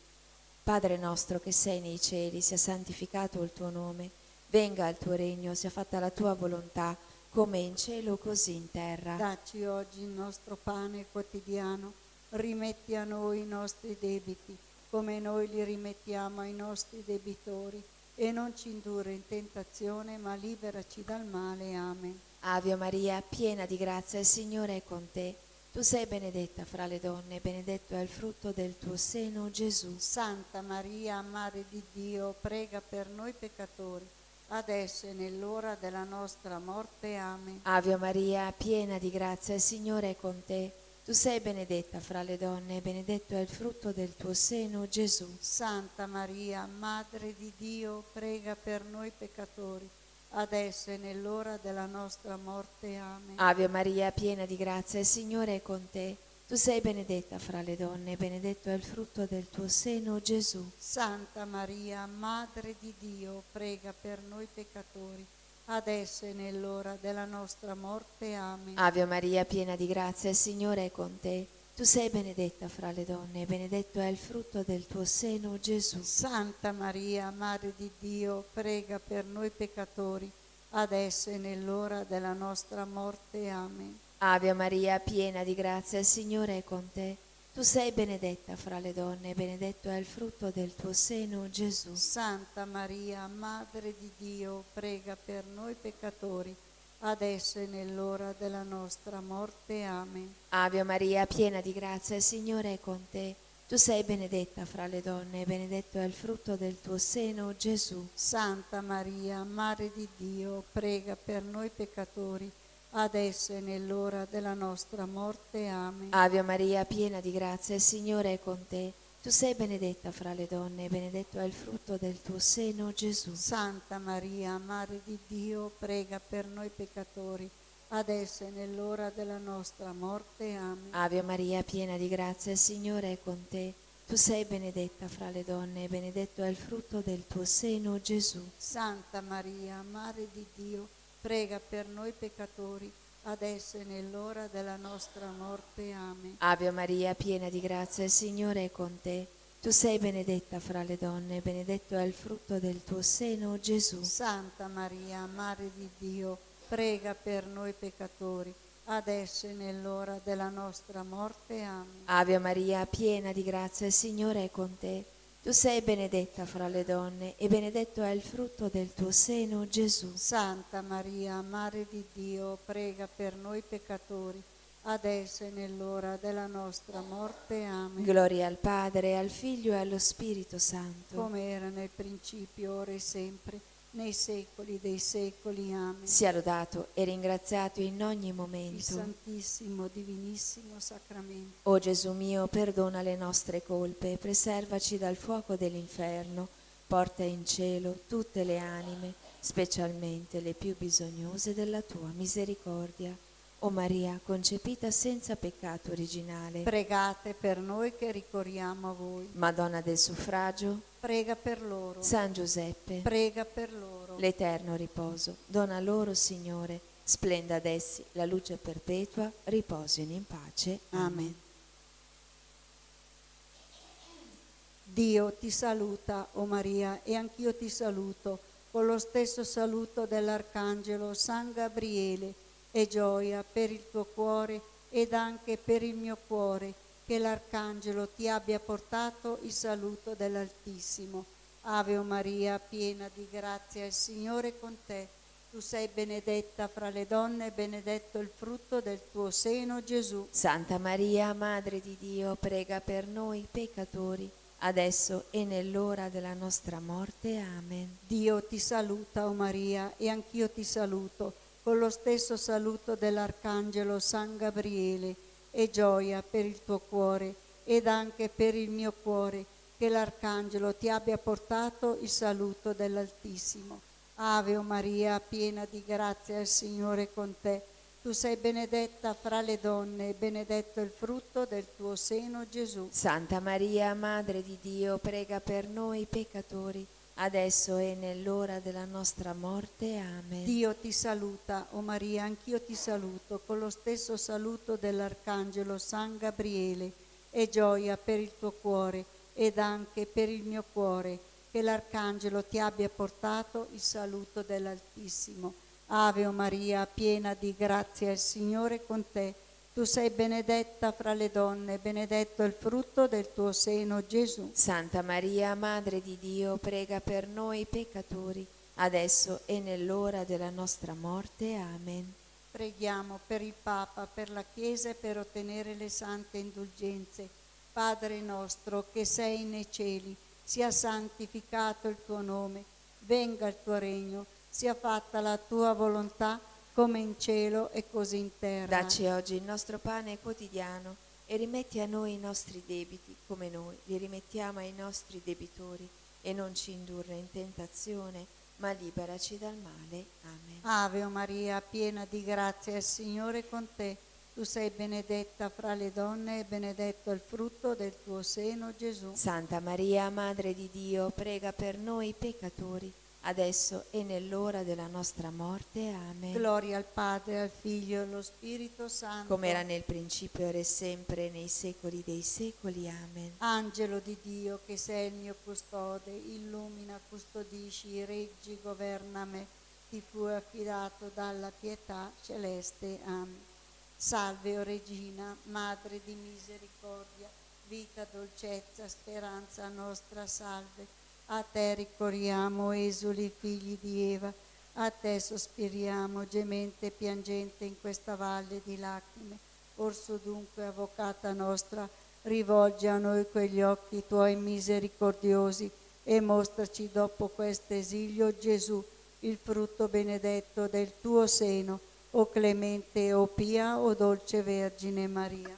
Padre nostro che sei nei cieli, sia santificato il tuo nome, venga il tuo regno, sia fatta la tua volontà, come in cielo così in terra. dacci oggi il nostro pane quotidiano, rimetti a noi i nostri debiti, come noi li rimettiamo ai nostri debitori, e non ci indurre in tentazione, ma liberaci dal male. Amen. Ave Maria, piena di grazia, il Signore è con te. Tu sei benedetta fra le donne, benedetto è il frutto del tuo seno, Gesù. Santa Maria, Madre di Dio, prega per noi peccatori, adesso e nell'ora della nostra morte. Amen. Ave Maria, piena di grazia, il Signore è con te. Tu sei benedetta fra le donne, benedetto è il frutto del tuo seno, Gesù. Santa Maria, Madre di Dio, prega per noi peccatori, adesso e nell'ora della nostra morte. Amen. Ave Maria, piena di grazia, il Signore è con te. Tu sei benedetta fra le donne, benedetto è il frutto del tuo seno, Gesù. Santa Maria, Madre di Dio, prega per noi peccatori, adesso e nell'ora della nostra morte. Amen. Ave Maria, piena di grazia, il Signore è con te. Tu sei benedetta fra le donne, benedetto è il frutto del tuo seno, Gesù. Santa Maria, Madre di Dio, prega per noi peccatori, adesso e nell'ora della nostra morte. Amen. Ave Maria, piena di grazia, il Signore è con te. Tu sei benedetta fra le donne, benedetto è il frutto del tuo seno, Gesù. Santa Maria, Madre di Dio, prega per noi peccatori, adesso e nell'ora della nostra morte. Amen. Ave Maria, piena di grazia, il Signore è con te. Tu sei benedetta fra le donne, benedetto è il frutto del tuo seno, Gesù. Santa Maria, Madre di Dio, prega per noi peccatori, adesso e nell'ora della nostra morte. Amen. Ave Maria, piena di grazia, il Signore è con te. Tu sei benedetta fra le donne, benedetto è il frutto del tuo seno, Gesù. Santa Maria, Madre di Dio, prega per noi peccatori, adesso e nell'ora della nostra morte. Amen. Ave Maria, piena di grazia, il Signore è con te. Tu sei benedetta fra le donne, benedetto è il frutto del tuo seno, Gesù. Santa Maria, Madre di Dio, prega per noi peccatori, adesso e nell'ora della nostra morte. Amen. Ave Maria, piena di grazia, il Signore è con te. Tu sei benedetta fra le donne, benedetto è il frutto del tuo seno, Gesù. Santa Maria, Madre di Dio, prega per noi peccatori, adesso e nell'ora della nostra morte. Amen. Ave Maria, piena di grazia, il Signore è con te. Tu sei benedetta fra le donne e benedetto è il frutto del tuo seno, Gesù. Santa Maria, Madre di Dio, prega per noi peccatori, adesso e nell'ora della nostra morte. Amen. Gloria al Padre, al Figlio e allo Spirito Santo. Come era nel principio, ora e sempre, nei secoli dei secoli. Amen. Sia lodato e ringraziato in ogni Il momento. Santissimo, Divinissimo Sacramento. O Gesù mio, perdona le nostre colpe, preservaci dal fuoco dell'inferno, porta in cielo tutte le anime, specialmente le più bisognose della tua misericordia. O Maria, concepita senza peccato originale, Pregate per noi che ricorriamo a voi. Madonna del suffragio, Prega per loro. San Giuseppe, Prega per loro. l'eterno riposo, dona loro, Signore, splenda ad essi la luce perpetua, riposino in pace. Amen. Dio ti saluta, o Maria, e anch'io ti saluto con lo stesso saluto dell'Arcangelo San Gabriele. E gioia per il tuo cuore ed anche per il mio cuore che l'Arcangelo ti abbia portato il saluto dell'Altissimo. Ave o Maria, piena di grazia, il Signore è con te. Tu sei benedetta fra le donne e benedetto il frutto del tuo seno, Gesù. Santa Maria, Madre di Dio, prega per noi peccatori, adesso e nell'ora della nostra morte. Amen. Dio ti saluta, o Maria, e anch'io ti saluto con lo stesso saluto dell'Arcangelo San Gabriele. E gioia per il tuo cuore ed anche per il mio cuore che l'Arcangelo ti abbia portato il saluto dell'Altissimo. Ave o Maria, piena di grazia, il Signore è con te. Tu sei benedetta fra le donne e benedetto il frutto del tuo seno, Gesù. Santa Maria, Madre di Dio, prega per noi peccatori, adesso e nell'ora della nostra morte. Amen. Dio ti saluta, o Maria, anch'io ti saluto con lo stesso saluto dell'Arcangelo San Gabriele. E gioia per il tuo cuore ed anche per il mio cuore che l'Arcangelo ti abbia portato il saluto dell'Altissimo. Ave o Maria, piena di grazia, il Signore è con te. Tu sei benedetta fra le donne, benedetto il frutto del tuo seno, Gesù. Santa Maria, Madre di Dio, prega per noi peccatori, adesso e nell'ora della nostra morte. Amen. Preghiamo per il Papa, per la Chiesa e per ottenere le sante indulgenze. Padre nostro che sei nei cieli, sia santificato il tuo nome, venga il tuo regno, sia fatta la tua volontà come in cielo e così in terra. Dacci oggi il nostro pane quotidiano e rimetti a noi i nostri debiti come noi li rimettiamo ai nostri debitori e non ci indurre in tentazione ma liberaci dal male. Amen. Ave o Maria, piena di grazia, il Signore è con te. Tu sei benedetta fra le donne e benedetto il frutto del tuo seno, Gesù. Santa Maria, Madre di Dio, prega per noi peccatori, adesso e nell'ora della nostra morte. Amen. Gloria al Padre, al Figlio e allo Spirito Santo. Come era nel principio, ora e sempre, nei secoli dei secoli. Amen. Angelo di Dio, che sei il mio custode, illumina, custodisci, reggi, governa me. Ti fu affidato dalla pietà celeste. Amen. Salve, o Regina, Madre di misericordia, vita, dolcezza, speranza nostra, salve. A te ricorriamo, esuli figli di Eva, a te sospiriamo, gemente e piangente in questa valle di lacrime. Orso dunque, avvocata nostra, rivolgi a noi quegli occhi tuoi misericordiosi e mostraci dopo questo esilio Gesù, il frutto benedetto del tuo seno, o clemente, o pia, o dolce Vergine Maria.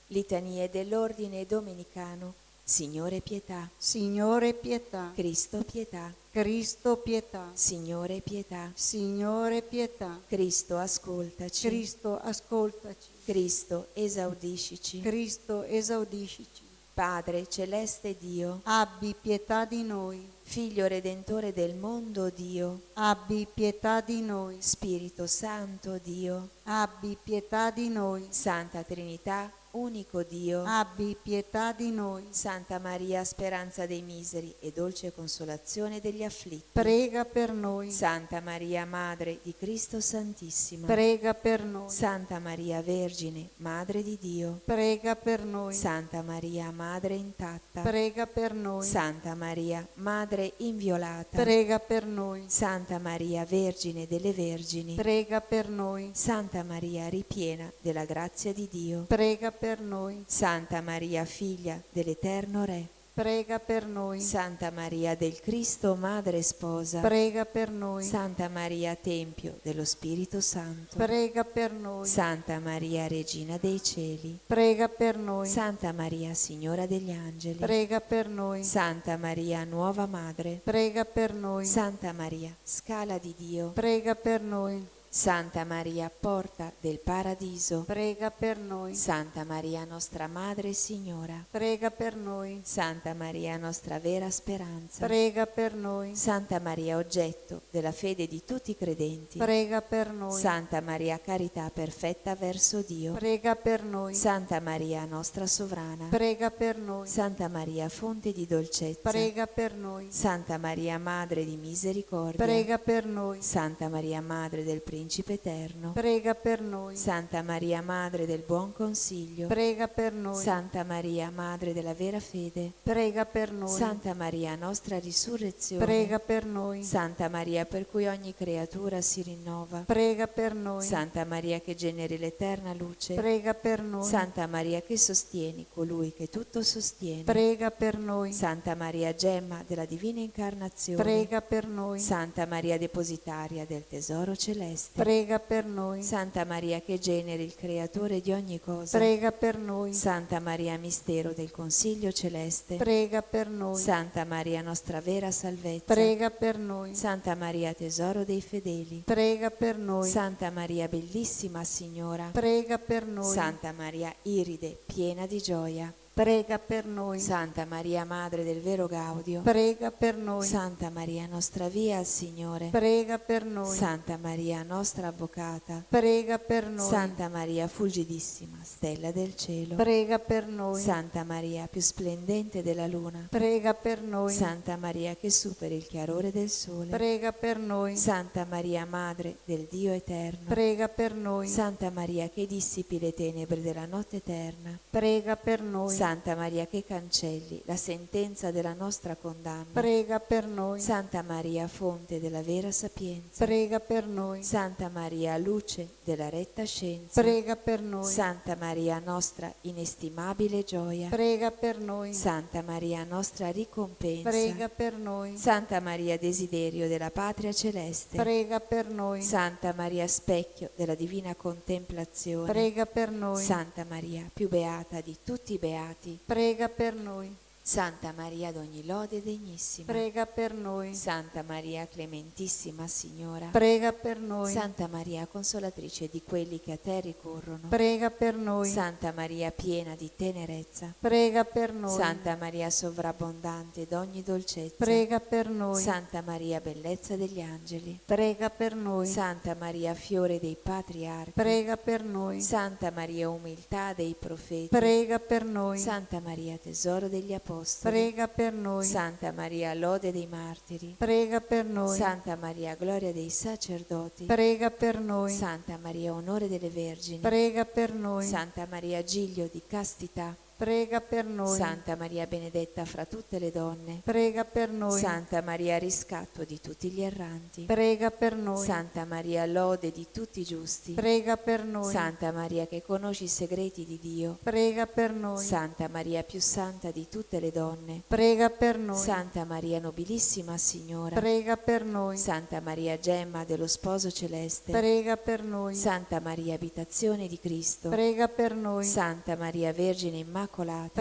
Litanie dell'Ordine Domenicano. Signore pietà. Signore pietà. Cristo pietà. Cristo pietà. Signore pietà. Signore pietà. Cristo ascoltaci. Cristo ascoltaci. Cristo esaudiscici. Cristo esaudiscici. Padre celeste Dio, Abbi pietà di noi. Figlio redentore del mondo Dio, Abbi pietà di noi. Spirito Santo Dio, Abbi pietà di noi. Santa Trinità, unico Dio, abbi pietà di noi. Santa Maria, speranza dei miseri e dolce consolazione degli afflitti, Prega per noi. Santa Maria, Madre di Cristo Santissimo, Prega per noi. Santa Maria Vergine, Madre di Dio, Prega per noi. Santa Maria, Madre intatta, Prega per noi. Santa Maria, Madre inviolata, Prega per noi. Santa Maria, Vergine delle Vergini, Prega per noi. Santa Maria, ripiena della grazia di Dio, Prega per noi. Santa Maria, figlia dell'Eterno Re, Prega per noi. Santa Maria del Cristo, Madre Sposa, Prega per noi. Santa Maria, Tempio dello Spirito Santo, Prega per noi. Santa Maria, Regina dei Cieli, Prega per noi. Santa Maria, Signora degli Angeli, Prega per noi. Santa Maria, Nuova Madre, Prega per noi. Santa Maria, Scala di Dio, Prega per noi. Santa Maria, Porta del Paradiso, Prega per noi. Santa Maria, nostra Madre e Signora, Prega per noi. Santa Maria, nostra vera speranza, Prega per noi. Santa Maria, oggetto della fede di tutti i credenti, Prega per noi. Santa Maria, carità perfetta verso Dio, Prega per noi. Santa Maria, nostra sovrana, Prega per noi. Santa Maria, fonte di dolcezza, Prega per noi. Santa Maria, Madre di misericordia, Prega per noi. Santa Maria, Madre del Principe Eterno, Prega per noi. Santa Maria, Madre del Buon Consiglio, Prega per noi. Santa Maria, Madre della vera fede, Prega per noi. Santa Maria, nostra risurrezione, Prega per noi. Santa Maria, per cui ogni creatura si rinnova, Prega per noi. Santa Maria, che generi l'eterna luce, Prega per noi. Santa Maria, che sostieni colui che tutto sostiene, Prega per noi. Santa Maria, gemma della divina incarnazione, Prega per noi. Santa Maria, depositaria del tesoro celeste, Prega per noi. Santa Maria, che generi il creatore di ogni cosa, Prega per noi. Santa Maria, mistero del consiglio celeste, Prega per noi. Santa Maria, nostra vera salvezza, Prega per noi. Santa Maria, tesoro dei fedeli, Prega per noi. Santa Maria, bellissima Signora, Prega per noi. Santa Maria, iride, piena di gioia, Prega per noi. Santa Maria, Madre del vero Gaudio, Prega per noi. Santa Maria, nostra via al Signore, Prega per noi. Santa Maria, nostra avvocata, Prega per noi. Santa Maria, fulgidissima stella del cielo, Prega per noi. Santa Maria, più splendente della luna, Prega per noi. Santa Maria, che superi il chiarore del sole, Prega per noi. Santa Maria, Madre del Dio eterno, Prega per noi. Santa Maria, che dissipi le tenebre della notte eterna, Prega per noi. Santa Maria, che cancelli la sentenza della nostra condanna, Prega per noi. Santa Maria, fonte della vera sapienza, Prega per noi. Santa Maria, luce della retta scienza, Prega per noi. Santa Maria, nostra inestimabile gioia, Prega per noi. Santa Maria, nostra ricompensa, Prega per noi. Santa Maria, desiderio della patria celeste, Prega per noi. Santa Maria, specchio della divina contemplazione, Prega per noi. Santa Maria, più beata di tutti i beati, Prega per noi. Santa Maria d'ogni lode degnissima, Prega per noi. Santa Maria, clementissima Signora, Prega per noi. Santa Maria, consolatrice di quelli che a te ricorrono, Prega per noi. Santa Maria, piena di tenerezza, Prega per noi. Santa Maria, sovrabbondante d'ogni dolcezza, Prega per noi. Santa Maria, bellezza degli angeli, Prega per noi. Santa Maria, fiore dei patriarchi, Prega per noi. Santa Maria, umiltà dei profeti, Prega per noi. Santa Maria, tesoro degli apostoli, Prega per noi. Santa Maria, lode dei martiri, Prega per noi. Santa Maria, gloria dei sacerdoti, Prega per noi. Santa Maria, onore delle vergini, Prega per noi. Santa Maria, giglio di castità, Prega per noi. Santa Maria, benedetta fra tutte le donne, Prega per noi. Santa Maria, riscatto di tutti gli erranti, Prega per noi. Santa Maria, lode di tutti i giusti, Prega per noi. Santa Maria, che conosci i segreti di Dio, Prega per noi. Santa Maria, più santa di tutte le donne, Prega per noi. Santa Maria, nobilissima Signora, Prega per noi. Santa Maria, gemma dello Sposo celeste, Prega per noi. Santa Maria, abitazione di Cristo, Prega per noi. Santa Maria, Vergine Immacolata,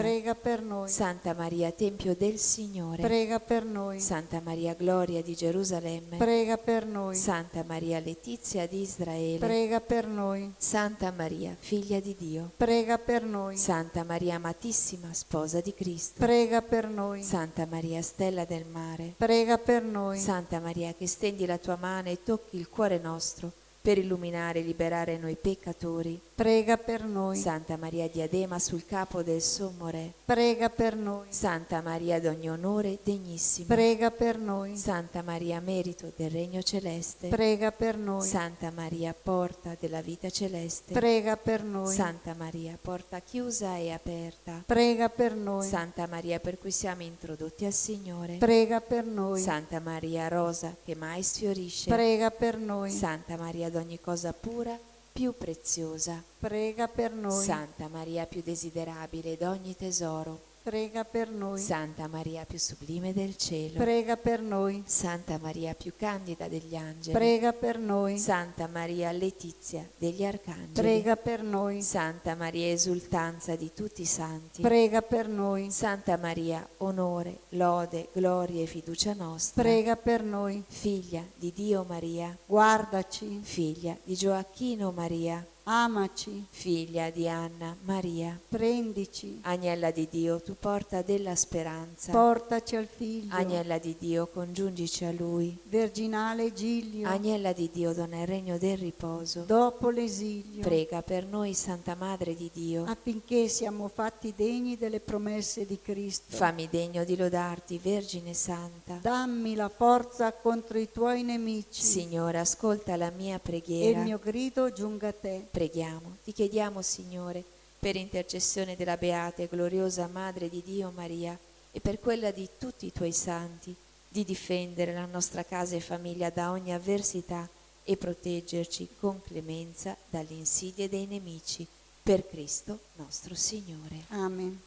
Prega per noi. Santa Maria, Tempio del Signore, Prega per noi. Santa Maria, Gloria di Gerusalemme, Prega per noi. Santa Maria, Letizia di Israele, Prega per noi. Santa Maria, figlia di Dio, Prega per noi. Santa Maria, amatissima sposa di Cristo, Prega per noi. Santa Maria, stella del mare, Prega per noi. Santa Maria, che stendi la tua mano e tocchi il cuore nostro per illuminare e liberare noi peccatori, prega per noi. Santa Maria diadema sul capo del sommo Re, Prega per noi. Santa Maria d'ogni onore degnissima, Prega per noi. Santa Maria merito del regno celeste, Prega per noi. Santa Maria porta della vita celeste, Prega per noi. Santa Maria porta chiusa e aperta, Prega per noi. Santa Maria per cui siamo introdotti al Signore, Prega per noi. Santa Maria rosa che mai sfiorisce, Prega per noi. Santa Maria d'ogni cosa pura, più preziosa, Prega per noi. Santa Maria più desiderabile d'ogni tesoro, Prega per noi. Santa Maria più sublime del cielo, Prega per noi. Santa Maria più candida degli angeli, Prega per noi. Santa Maria letizia degli arcangeli, Prega per noi. Santa Maria esultanza di tutti i santi, Prega per noi. Santa Maria onore, lode, gloria e fiducia nostra, Prega per noi. figlia di Dio Maria, Guardaci. figlia di Gioacchino Maria, Amaci. figlia di Anna Maria, Prendici. Agnella di Dio, tu porta della speranza, Portaci al Figlio. Agnella di Dio, congiungici a Lui, Virginale Giglio. Agnella di Dio, dona il regno del riposo, Dopo l'esilio. prega per noi, Santa Madre di Dio, Affinché siamo fatti degni delle promesse di Cristo. fammi degno di lodarti, Vergine Santa. Dammi la forza contro i tuoi nemici. Signore, ascolta la mia E preghiera. il mio grido giunga a te. Preghiamo, ti chiediamo, Signore, per intercessione della beata e gloriosa Madre di Dio Maria e per quella di tutti i tuoi santi, di difendere la nostra casa e famiglia da ogni avversità e proteggerci con clemenza dalle insidie dei nemici. Per Cristo nostro Signore. Amen.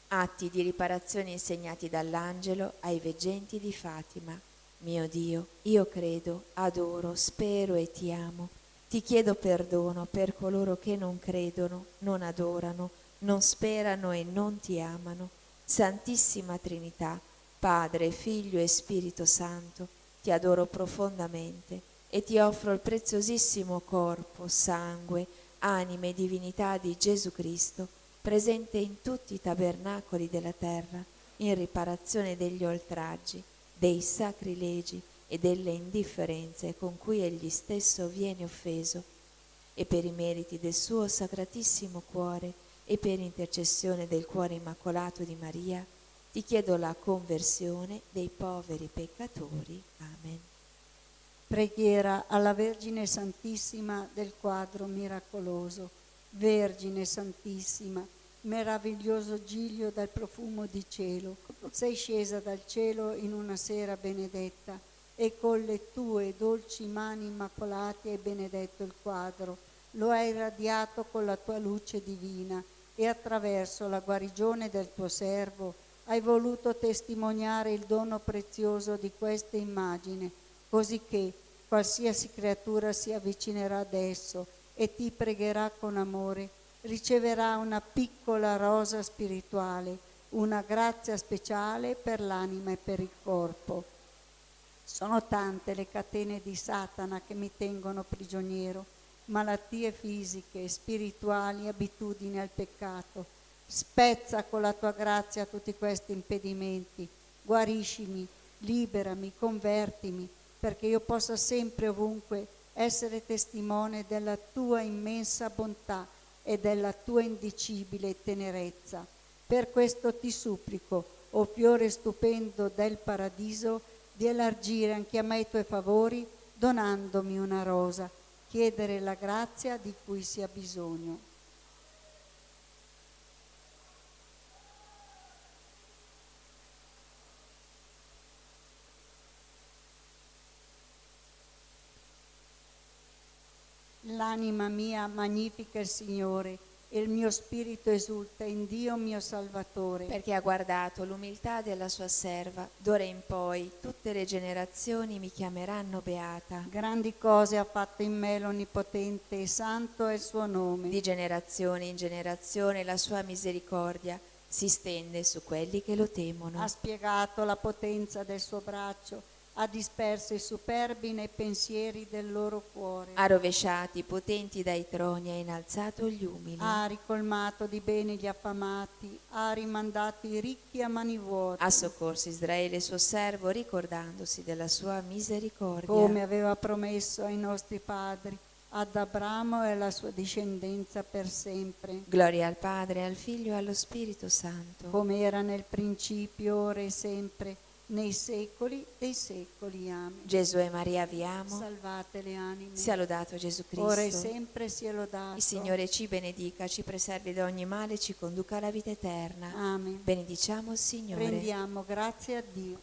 Atti di riparazione insegnati dall'angelo ai veggenti di Fatima. Mio Dio, io credo, adoro, spero e ti amo. Ti chiedo perdono per coloro che non credono, non adorano, non sperano e non ti amano. Santissima Trinità, Padre, Figlio e Spirito Santo, ti adoro profondamente e ti offro il preziosissimo corpo, sangue, anima e divinità di Gesù Cristo, presente in tutti i tabernacoli della terra, in riparazione degli oltraggi, dei sacrilegi e delle indifferenze con cui egli stesso viene offeso, e per i meriti del suo sacratissimo cuore e per intercessione del cuore immacolato di Maria, ti chiedo la conversione dei poveri peccatori. Amen. Preghiera alla Vergine Santissima del quadro miracoloso. Vergine Santissima, meraviglioso giglio dal profumo di cielo, sei scesa dal cielo in una sera benedetta e con le tue dolci mani immacolate hai benedetto il quadro, lo hai irradiato con la tua luce divina e attraverso la guarigione del tuo servo hai voluto testimoniare il dono prezioso di questa immagine, così che qualsiasi creatura si avvicinerà ad esso e ti pregherà con amore, riceverà una piccola rosa spirituale, una grazia speciale per l'anima e per il corpo. Sono tante le catene di Satana che mi tengono prigioniero, malattie fisiche, spirituali, abitudini al peccato. Spezza con la tua grazia tutti questi impedimenti, guariscimi, liberami, convertimi, perché io possa sempre ovunque essere testimone della tua immensa bontà e della tua indicibile tenerezza. Per questo ti supplico, o fiore stupendo del paradiso, di elargire anche a me i tuoi favori, donandomi una rosa, chiedere la grazia di cui si ha bisogno. L'anima mia magnifica il Signore e il mio spirito esulta in Dio mio Salvatore. Perché ha guardato l'umiltà della sua serva, d'ora in poi tutte le generazioni mi chiameranno beata. Grandi cose ha fatto in me l'Onnipotente e santo è il suo nome. Di generazione in generazione la sua misericordia si stende su quelli che lo temono. Ha spiegato la potenza del suo braccio ha disperso i superbi nei pensieri del loro cuore, Ha rovesciato i potenti dai troni, ha innalzato gli umili. ha ricolmato di bene gli affamati, ha rimandato i ricchi a mani vuote, Ha soccorso Israele suo servo, ricordandosi della sua misericordia. come aveva promesso ai nostri padri, ad Abramo e alla sua discendenza per sempre, Gloria al Padre, al Figlio e allo Spirito Santo. come era nel principio, ora e sempre, nei secoli dei secoli. Amen. Gesù e Maria vi amo. Salvate le anime, Sia lodato Gesù Cristo. ora e sempre sia lodato. Il Signore ci benedica, ci preservi da ogni male e ci conduca alla vita eterna. Amen. Benediciamo il Signore. Rendiamo grazie a Dio.